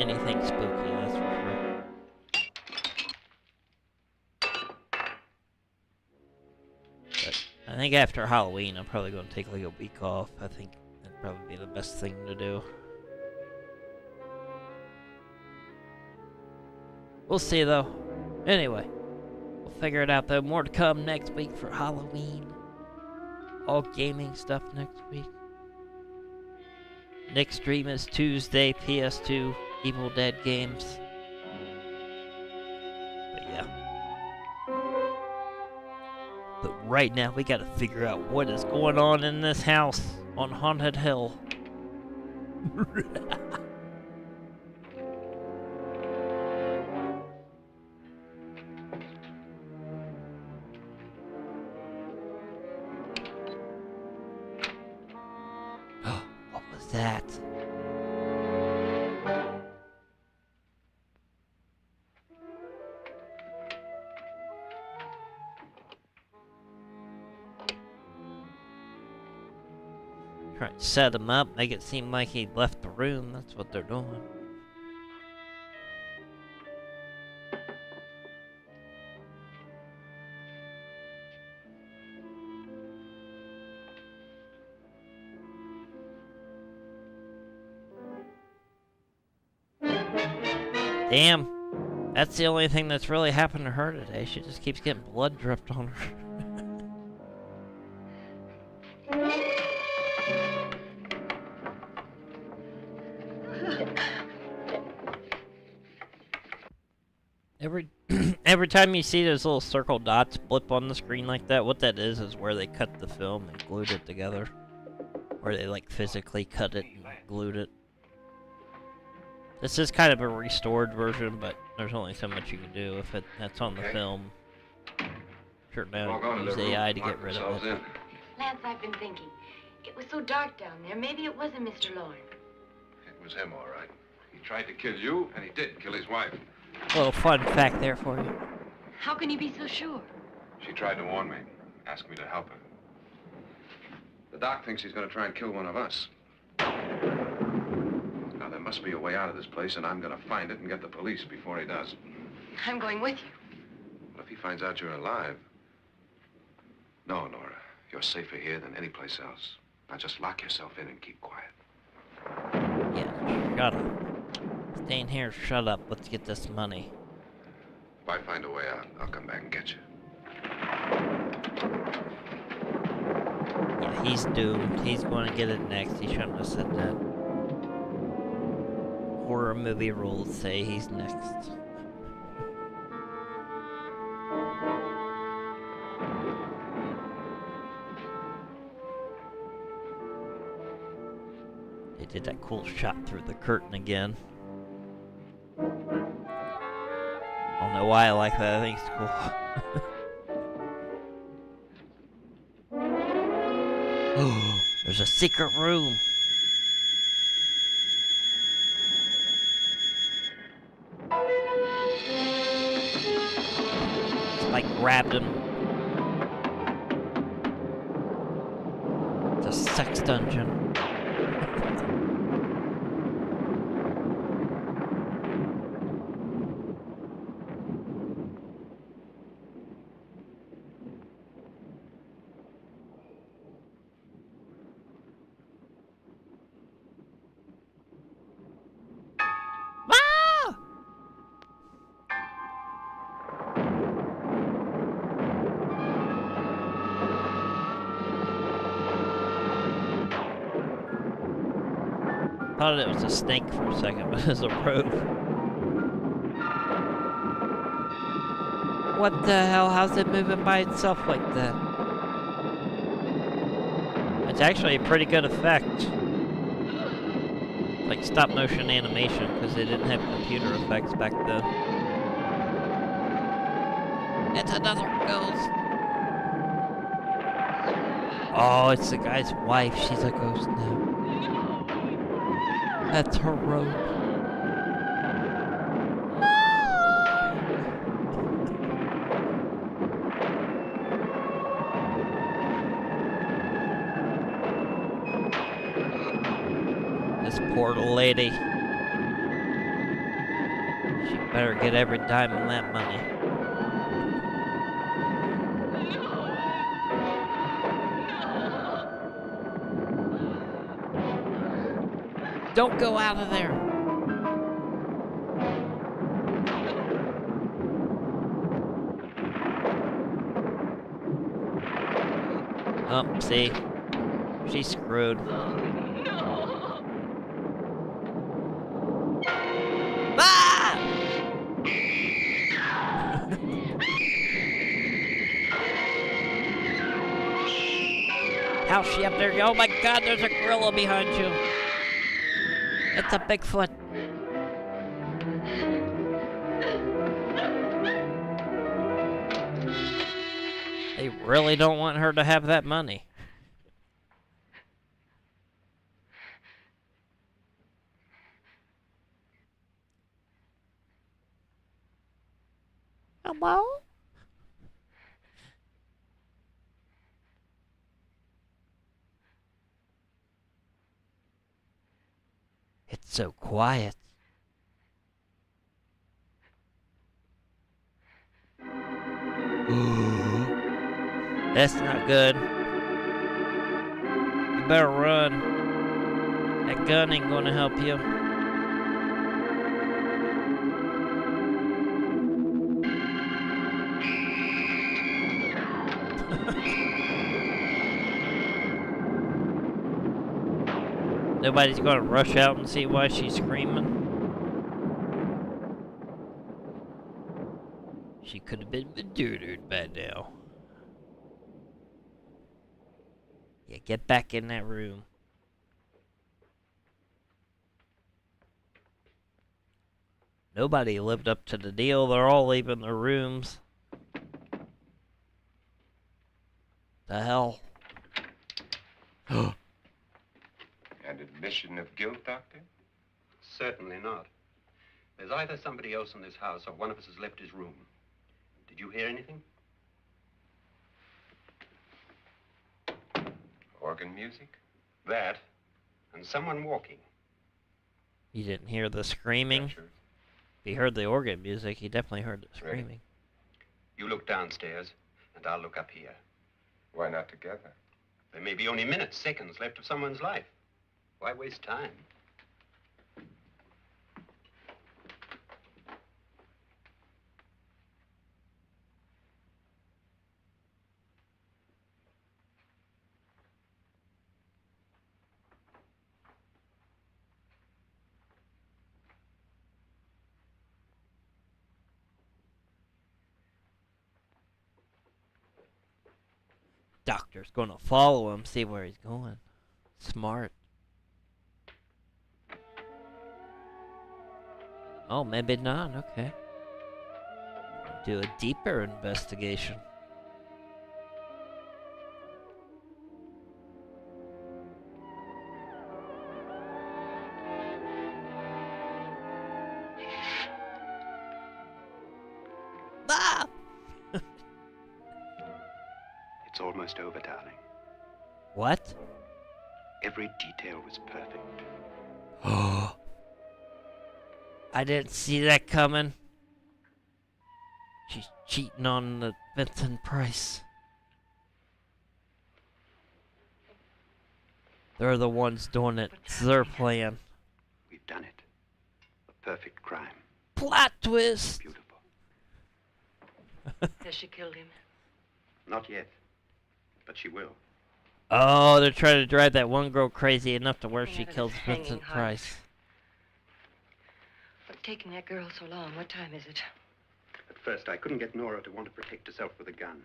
[SPEAKER 1] anything spooky, that's for sure. But I think after Halloween, I'm probably going to take like a week off. I think that'd probably be the best thing to do. We'll see, though. Anyway, we'll figure it out, though. More to come next week for Halloween. All gaming stuff next week. Next stream is Tuesday, PS2, Evil Dead games. But yeah. But right now, we gotta figure out what is going on in this house on Haunted Hill. What was that? Trying to set him up, make it seem like he left the room. That's what they're doing. Damn. That's the only thing that's really happened to her today. She just keeps getting blood dripped on her. Every time you see those little circle dots blip on the screen like that, what that is where they cut the film and glued it together. Or they like physically cut it and glued it. This is kind of a restored version, but there's only so much you can do if that's on the film. Sure, now use AI to get rid of it.
[SPEAKER 5] Lance, I've been thinking. It was so dark down there. Maybe it wasn't Mr. Loren.
[SPEAKER 4] It was him, all right. He tried to kill you, and he did kill his wife.
[SPEAKER 1] A little fun fact there for you.
[SPEAKER 5] How can you be so sure?
[SPEAKER 4] She tried to warn me. Ask me to help her. The doc thinks he's going to try and kill one of us. Now, there must be a way out of this place, and I'm going to find it and get the police before he does.
[SPEAKER 6] I'm going with you.
[SPEAKER 4] Well, if he finds out you're alive... No, Nora. You're safer here than any place else. Now, just lock yourself in and keep quiet.
[SPEAKER 1] Yeah, shut up. Stay in here, shut up. Let's get this money.
[SPEAKER 4] If I find a way out, I'll come back and get you.
[SPEAKER 1] Yeah, he's doomed. He's going to get it next. He shouldn't have said that. Horror movie rules say he's next. They did that cool shot through the curtain again. I don't know why I like that. I think it's cool. Oh, there's a secret room. Like grabbed him. It's a sex dungeon. I thought it was a snake for a second, but it's a rope. What the hell? How's it moving by itself like that? It's actually a pretty good effect. Like stop motion animation, because they didn't have computer effects back then. It's another ghost. Oh, it's the guy's wife. She's a ghost now. That's her rope. This poor lady. She better get every dime of that money. Don't go out of there. Oh, see? She's screwed. Ah! How's she up there? Oh my God, there's a gorilla behind you. It's a Bigfoot. They really don't want her to have that money. Hello? It's so quiet. Ooh. That's not good. You better run. That gun ain't gonna help you. Nobody's gonna rush out and see why she's screaming. She could have been murdered by now. Yeah, get back in that room. Nobody lived up to the deal. They're all leaving their rooms. The hell?
[SPEAKER 3] An admission of guilt, Doctor?
[SPEAKER 7] Certainly not. There's either somebody else in this house or one of us has left his room. Did you hear anything?
[SPEAKER 3] Organ music?
[SPEAKER 7] That, and someone walking.
[SPEAKER 1] You didn't hear the screaming?
[SPEAKER 3] Sure.
[SPEAKER 1] If he heard the organ music, he definitely heard the screaming.
[SPEAKER 3] Ready.
[SPEAKER 7] You look downstairs, and I'll look up here.
[SPEAKER 3] Why not together?
[SPEAKER 7] There may be only minutes, seconds left of someone's life. Why waste time?
[SPEAKER 1] Doctor's gonna follow him, see where he's going. Smart. Oh, maybe not, okay. Do a deeper investigation. Ah!
[SPEAKER 7] It's almost over, darling.
[SPEAKER 1] What?
[SPEAKER 7] Every detail was perfect.
[SPEAKER 1] Oh. I didn't see that coming. She's cheating on the Vincent Price. They're the ones doing it. It's their plan.
[SPEAKER 7] We've done it. A perfect crime.
[SPEAKER 1] Plot twist!
[SPEAKER 7] Beautiful.
[SPEAKER 6] Has she killed him?
[SPEAKER 7] Not yet. But she will.
[SPEAKER 1] Oh, they're trying to drive that one girl crazy enough to where
[SPEAKER 6] They
[SPEAKER 1] she
[SPEAKER 6] have it
[SPEAKER 1] kills
[SPEAKER 6] hanging
[SPEAKER 1] Vincent
[SPEAKER 6] hard.
[SPEAKER 1] Price.
[SPEAKER 6] What's taking that girl so long? What time is it?
[SPEAKER 7] At first, I couldn't get Nora to want to protect herself with a gun.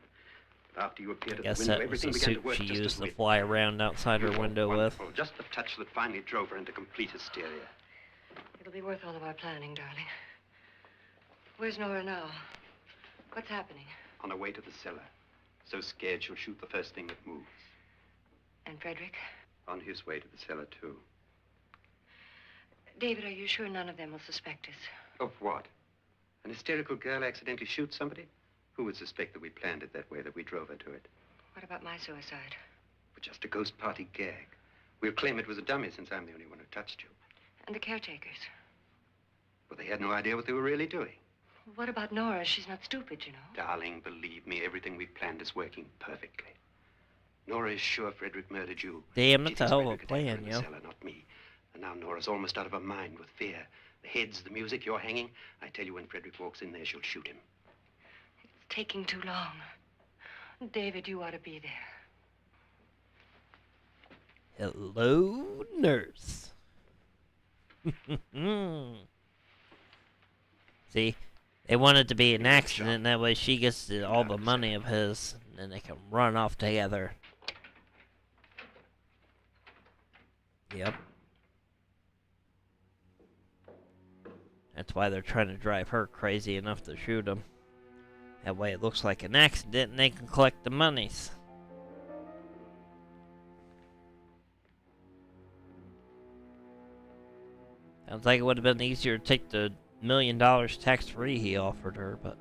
[SPEAKER 7] But after you
[SPEAKER 1] I
[SPEAKER 7] appeared at
[SPEAKER 1] guess
[SPEAKER 7] the window,
[SPEAKER 1] that was
[SPEAKER 7] everything
[SPEAKER 1] the
[SPEAKER 7] began
[SPEAKER 1] suit
[SPEAKER 7] to work
[SPEAKER 1] she
[SPEAKER 7] just as
[SPEAKER 1] used to
[SPEAKER 7] we...
[SPEAKER 1] fly around outside her window with.
[SPEAKER 7] Wonderful. Just the touch that finally drove her into complete hysteria.
[SPEAKER 6] It'll be worth all of our planning, darling. Where's Nora now? What's happening?
[SPEAKER 7] On her way to the cellar. So scared she'll shoot the first thing that moves.
[SPEAKER 6] And Frederick?
[SPEAKER 7] On his way to the cellar, too.
[SPEAKER 6] David, are you sure none of them will suspect us?
[SPEAKER 7] Of what? An hysterical girl accidentally shoots somebody? Who would suspect that we planned it that way, that we drove her to it?
[SPEAKER 6] What about my suicide?
[SPEAKER 7] But just a ghost party gag. We'll claim it was a dummy since I'm the only one who touched you.
[SPEAKER 6] And the caretakers?
[SPEAKER 7] Well, they had no idea what they were really doing.
[SPEAKER 6] What about Nora? She's not stupid, you know.
[SPEAKER 7] Darling, believe me, everything we planned is working perfectly. Nora is sure Frederick murdered you.
[SPEAKER 1] Damn,
[SPEAKER 7] She
[SPEAKER 1] that's a
[SPEAKER 7] thinks
[SPEAKER 1] hell of a
[SPEAKER 7] Frederick attacked her
[SPEAKER 1] plan,
[SPEAKER 7] in the
[SPEAKER 1] yo.
[SPEAKER 7] cellar, not me. And now Nora's almost out of her mind with fear. The heads, the music, you're hanging. I tell you, when Frederick walks in there, she'll shoot him.
[SPEAKER 6] It's taking too long. David, you ought to be there.
[SPEAKER 1] Hello, nurse. See, they want it to be an accident. That way she gets all the money of his, and then they can run off together. Yep. That's why they're trying to drive her crazy enough to shoot him. That way it looks like an accident and they can collect the monies. Sounds like it would have been easier to take the $1 million tax-free he offered her, but...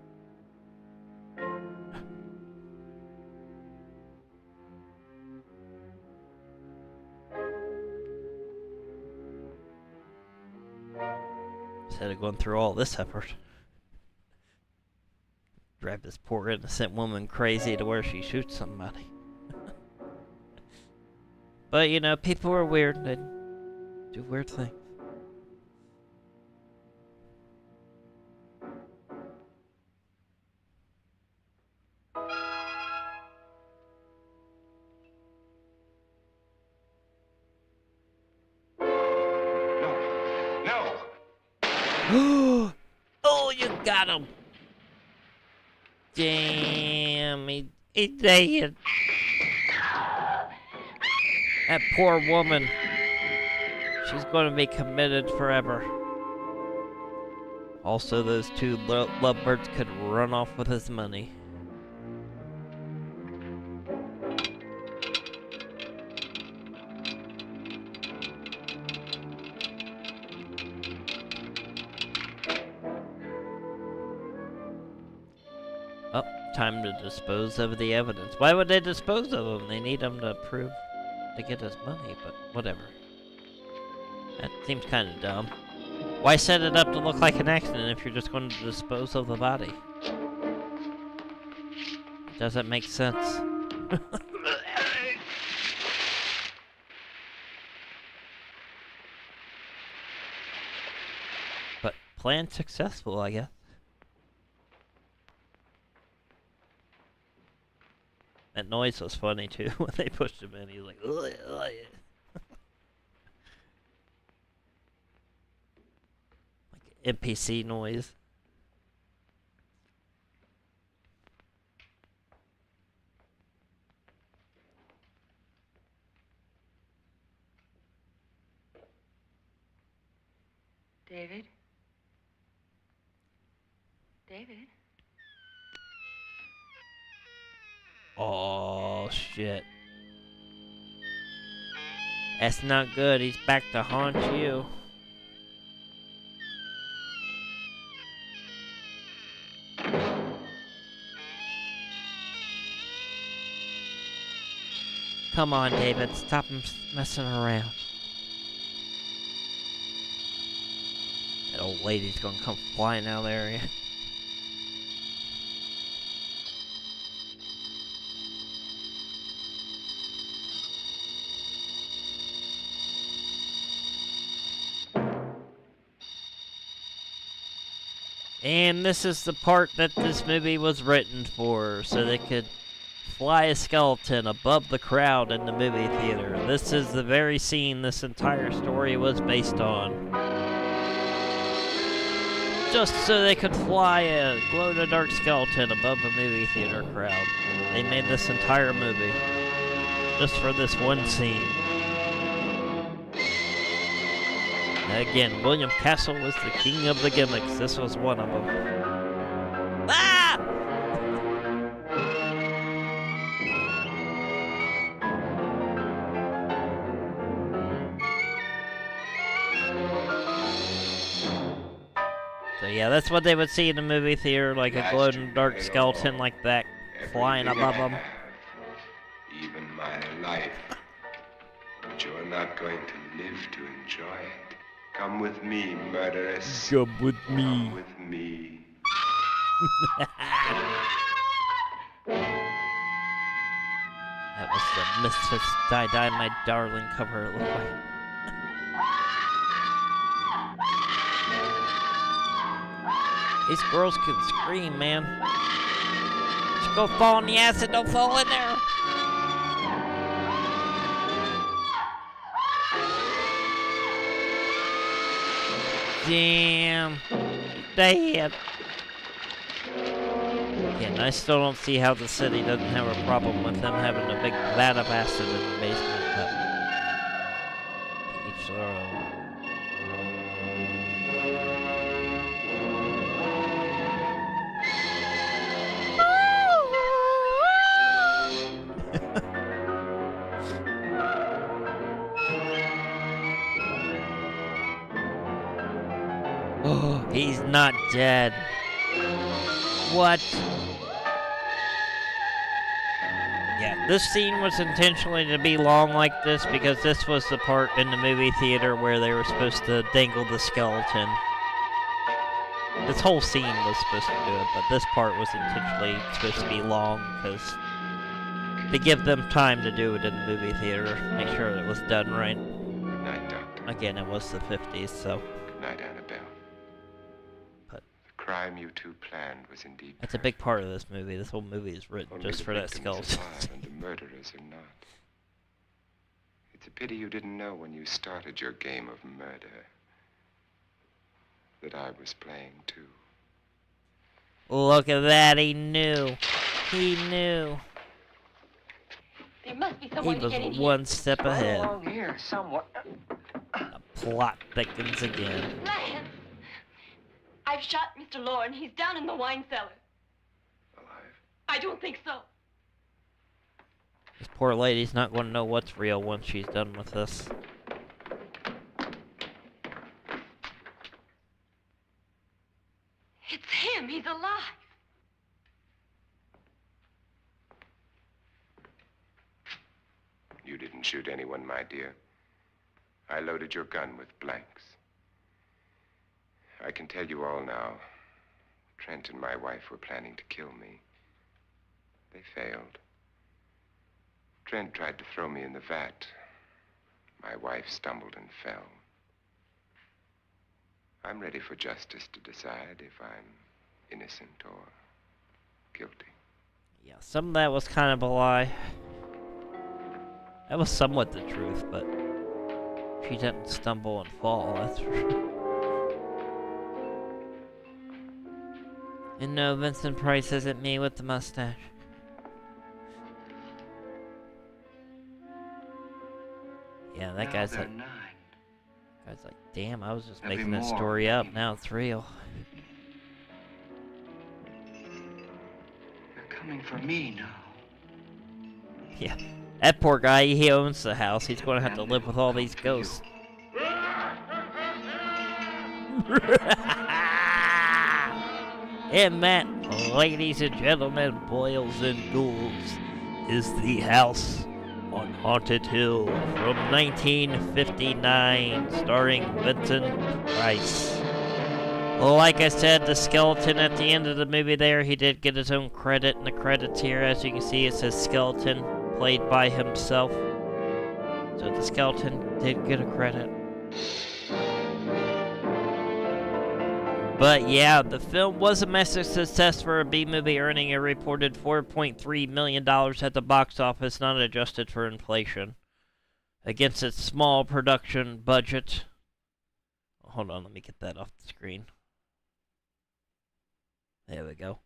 [SPEAKER 1] Instead of going through all this effort. Drive this poor innocent woman crazy to where she shoots somebody. But, you know, people are weird. They do weird things. Oh, you got him! Damn, he dead. That poor woman. She's going to be committed forever. Also, those two lovebirds could run off with his money. Time to dispose of the evidence. Why would they dispose of them? They need them to prove to get his money, but whatever. That seems kind of dumb. Why set it up to look like an accident if you're just going to dispose of the body? It doesn't make sense. But plan successful, I guess. That noise was funny too when they pushed him in. He was like, ugh, ugh. Like NPC noise.
[SPEAKER 6] David? David?
[SPEAKER 1] Oh, shit. That's not good. He's back to haunt you. Come on, David. Stop him messing around. That old lady's gonna come flying out of the area. And this is the part that this movie was written for, so they could fly a skeleton above the crowd in the movie theater. This is the very scene this entire story was based on. Just so they could fly a glow-in-the-dark skeleton above a movie theater crowd. They made this entire movie just for this one scene. Again, William Castle was the king of the gimmicks. This was one of them. Ah! So yeah, that's what they would see in the movie theater, like a glow-in-the-dark skeleton like that flying above them.
[SPEAKER 3] Even my life. But you're not going to live to enjoy it. Come with me, murderess.
[SPEAKER 1] Come with me.
[SPEAKER 3] Come with me.
[SPEAKER 1] That was the Misfits Die Die My Darling cover, it looked like. These girls can scream, man. Just go fall in the acid, don't fall in there. Damn. Dead. Again, I still don't see how the city doesn't have a problem with them having a big vat of acid in the basement, but each their own. Oh, he's not dead. What? Yeah, this scene was intentionally to be long like this because this was the part in the movie theater where they were supposed to dangle the skeleton. This whole scene was supposed to do it, but this part was intentionally supposed to be long because to give them time to do it in the movie theater, make sure it was done right.
[SPEAKER 3] Good night, Doctor.
[SPEAKER 1] Again, it was the 50s, so.
[SPEAKER 3] Good night, Annabelle.
[SPEAKER 1] But
[SPEAKER 3] the crime you two planned was indeed.
[SPEAKER 1] That's a big part of this movie. This whole movie is written
[SPEAKER 3] Only
[SPEAKER 1] just for that skeleton.
[SPEAKER 3] And the murderers are not. It's a pity you didn't know when you started your game of murder that I was playing too.
[SPEAKER 1] Look at that, he knew. He knew.
[SPEAKER 5] There must be someone to get in
[SPEAKER 1] He
[SPEAKER 5] here.
[SPEAKER 1] was one step ahead.
[SPEAKER 9] Along here, somewhere.
[SPEAKER 1] The plot thickens again.
[SPEAKER 5] Lance! I've shot Mr. Loren. He's down in the wine cellar.
[SPEAKER 4] Alive?
[SPEAKER 5] I don't think so.
[SPEAKER 1] This poor lady's not going to know what's real once she's done with this.
[SPEAKER 5] It's him. He's alive.
[SPEAKER 3] You didn't didn't shoot anyone, my dear. I loaded your gun with blanks. I can tell you all now. Trent and my wife were planning to kill me. They failed. Trent tried to throw me in the vat. My wife stumbled and fell. I'm ready for justice to decide if I'm innocent or guilty.
[SPEAKER 1] Yeah, some of that was kind of a lie. That was somewhat the truth, but she didn't stumble and fall, that's for sure. And no, Vincent Price isn't me with the mustache. Yeah, that guy's like... Guy's like, damn, I was just making that story up. Now it's real.
[SPEAKER 2] You're coming for me now.
[SPEAKER 1] Yeah. That poor guy, he owns the house. He's going to have to live with all these ghosts. And that, ladies and gentlemen, boils and ghouls, is the House on Haunted Hill from 1959, starring Vincent Price. Like I said, the skeleton at the end of the movie there, he did get his own credit in the credits here. As you can see, it says skeleton, played by himself. So the skeleton did get a credit. But yeah, the film was a massive success for a B-movie, earning a reported $4.3 million at the box office, not adjusted for inflation, against its small production budget. Hold on, let me get that off the screen. There we go.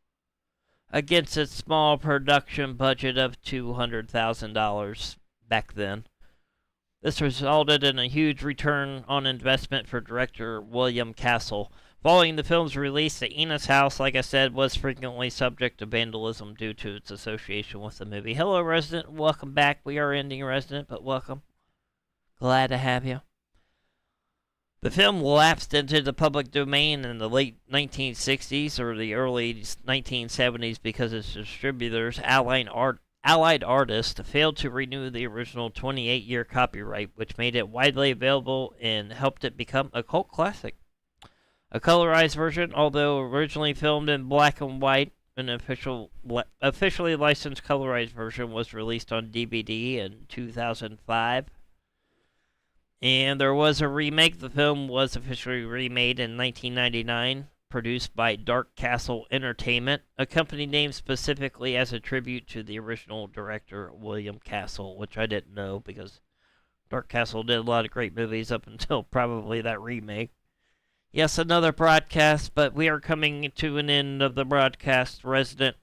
[SPEAKER 1] Against its small production budget of $200,000 back then. This resulted in a huge return on investment for director William Castle. Following the film's release, the Ennis house, like I said, was frequently subject to vandalism due to its association with the movie. Hello, Resident. Welcome back. We are ending Resident, but welcome. Glad to have you. The film lapsed into the public domain in the late 1960s or the early 1970s because its distributors, Allied Artists, failed to renew the original 28-year copyright, which made it widely available and helped it become a cult classic. A colorized version, although originally filmed in black and white, an officially licensed colorized version was released on DVD in 2005. And there was a remake. The film was officially remade in 1999, produced by Dark Castle Entertainment, a company named specifically as a tribute to the original director, William Castle, which I didn't know because Dark Castle did a lot of great movies up until probably that remake. Yes, another broadcast, but we are coming to an end of the broadcast, Resident.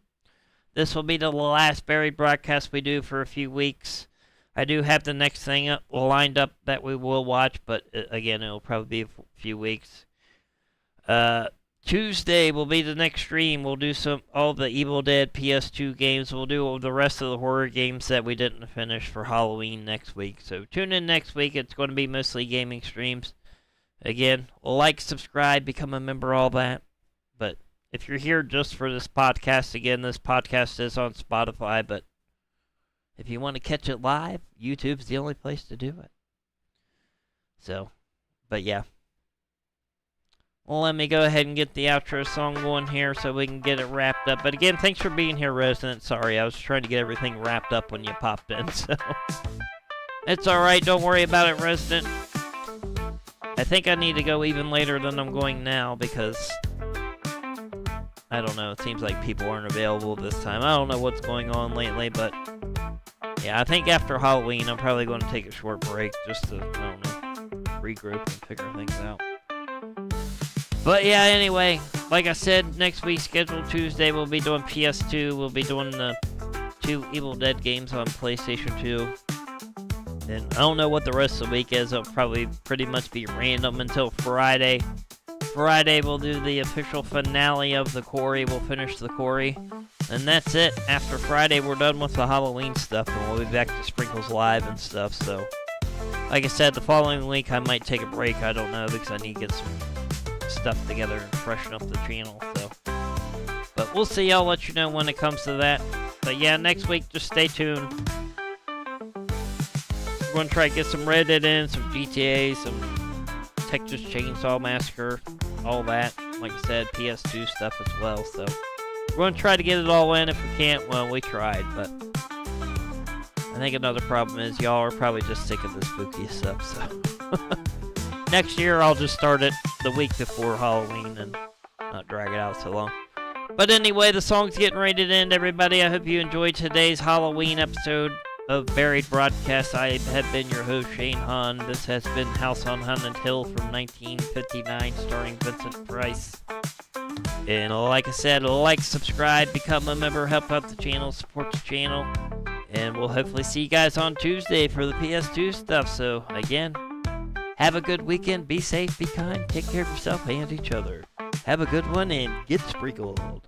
[SPEAKER 1] This will be the last buried broadcast we do for a few weeks. I do have the next thing lined up that we will watch, but again, it will probably be a few weeks. Tuesday will be the next stream. We'll do all the Evil Dead PS2 games. We'll do the rest of the horror games that we didn't finish for Halloween next week. So tune in next week. It's going to be mostly gaming streams. Again, like, subscribe, become a member, all that. But if you're here just for this podcast, again, this podcast is on Spotify, but if you want to catch it live, YouTube's the only place to do it. So, but yeah. Well, let me go ahead and get the outro song going here so we can get it wrapped up. But again, thanks for being here, Resident. Sorry, I was trying to get everything wrapped up when you popped in, so. It's alright, don't worry about it, Resident. I think I need to go even later than I'm going now because, I don't know, it seems like people aren't available this time. I don't know what's going on lately, but yeah, I think after Halloween I'm probably going to take a short break just to, I don't know, regroup and figure things out. But yeah, anyway, like I said, next week's scheduled Tuesday we'll be doing PS2, we'll be doing the 2 Evil Dead games on PlayStation 2. And I don't know what the rest of the week is. It'll probably pretty much be random until Friday. Friday we'll do the official finale of the Quarry. We'll finish the Quarry. And that's it. After Friday we're done with the Halloween stuff. And we'll be back to Sprinkles Live and stuff. So, like I said, the following week I might take a break. I don't know because I need to get some stuff together and freshen up the channel. So, but we'll see. I'll let you know when it comes to that. But yeah, next week just stay tuned. We're going to try to get some Red Dead in, some GTA, some Texas Chainsaw Massacre, all that. Like I said, PS2 stuff as well. So we're going to try to get it all in. If we can't, well, we tried. But I think another problem is y'all are probably just sick of the spooky stuff. So next year, I'll just start it the week before Halloween and not drag it out so long. But anyway, the song's getting ready to end, everybody. I hope you enjoyed today's Halloween episode of Buried Broadcast. I have been your host, Shane Hahn. This has been House on Haunted Hill from 1959, starring Vincent Price. And like I said, like, subscribe, become a member, help out the channel, support the channel. And we'll hopefully see you guys on Tuesday for the PS2 stuff. So, again, have a good weekend. Be safe, be kind, take care of yourself and each other. Have a good one and get sprinkled.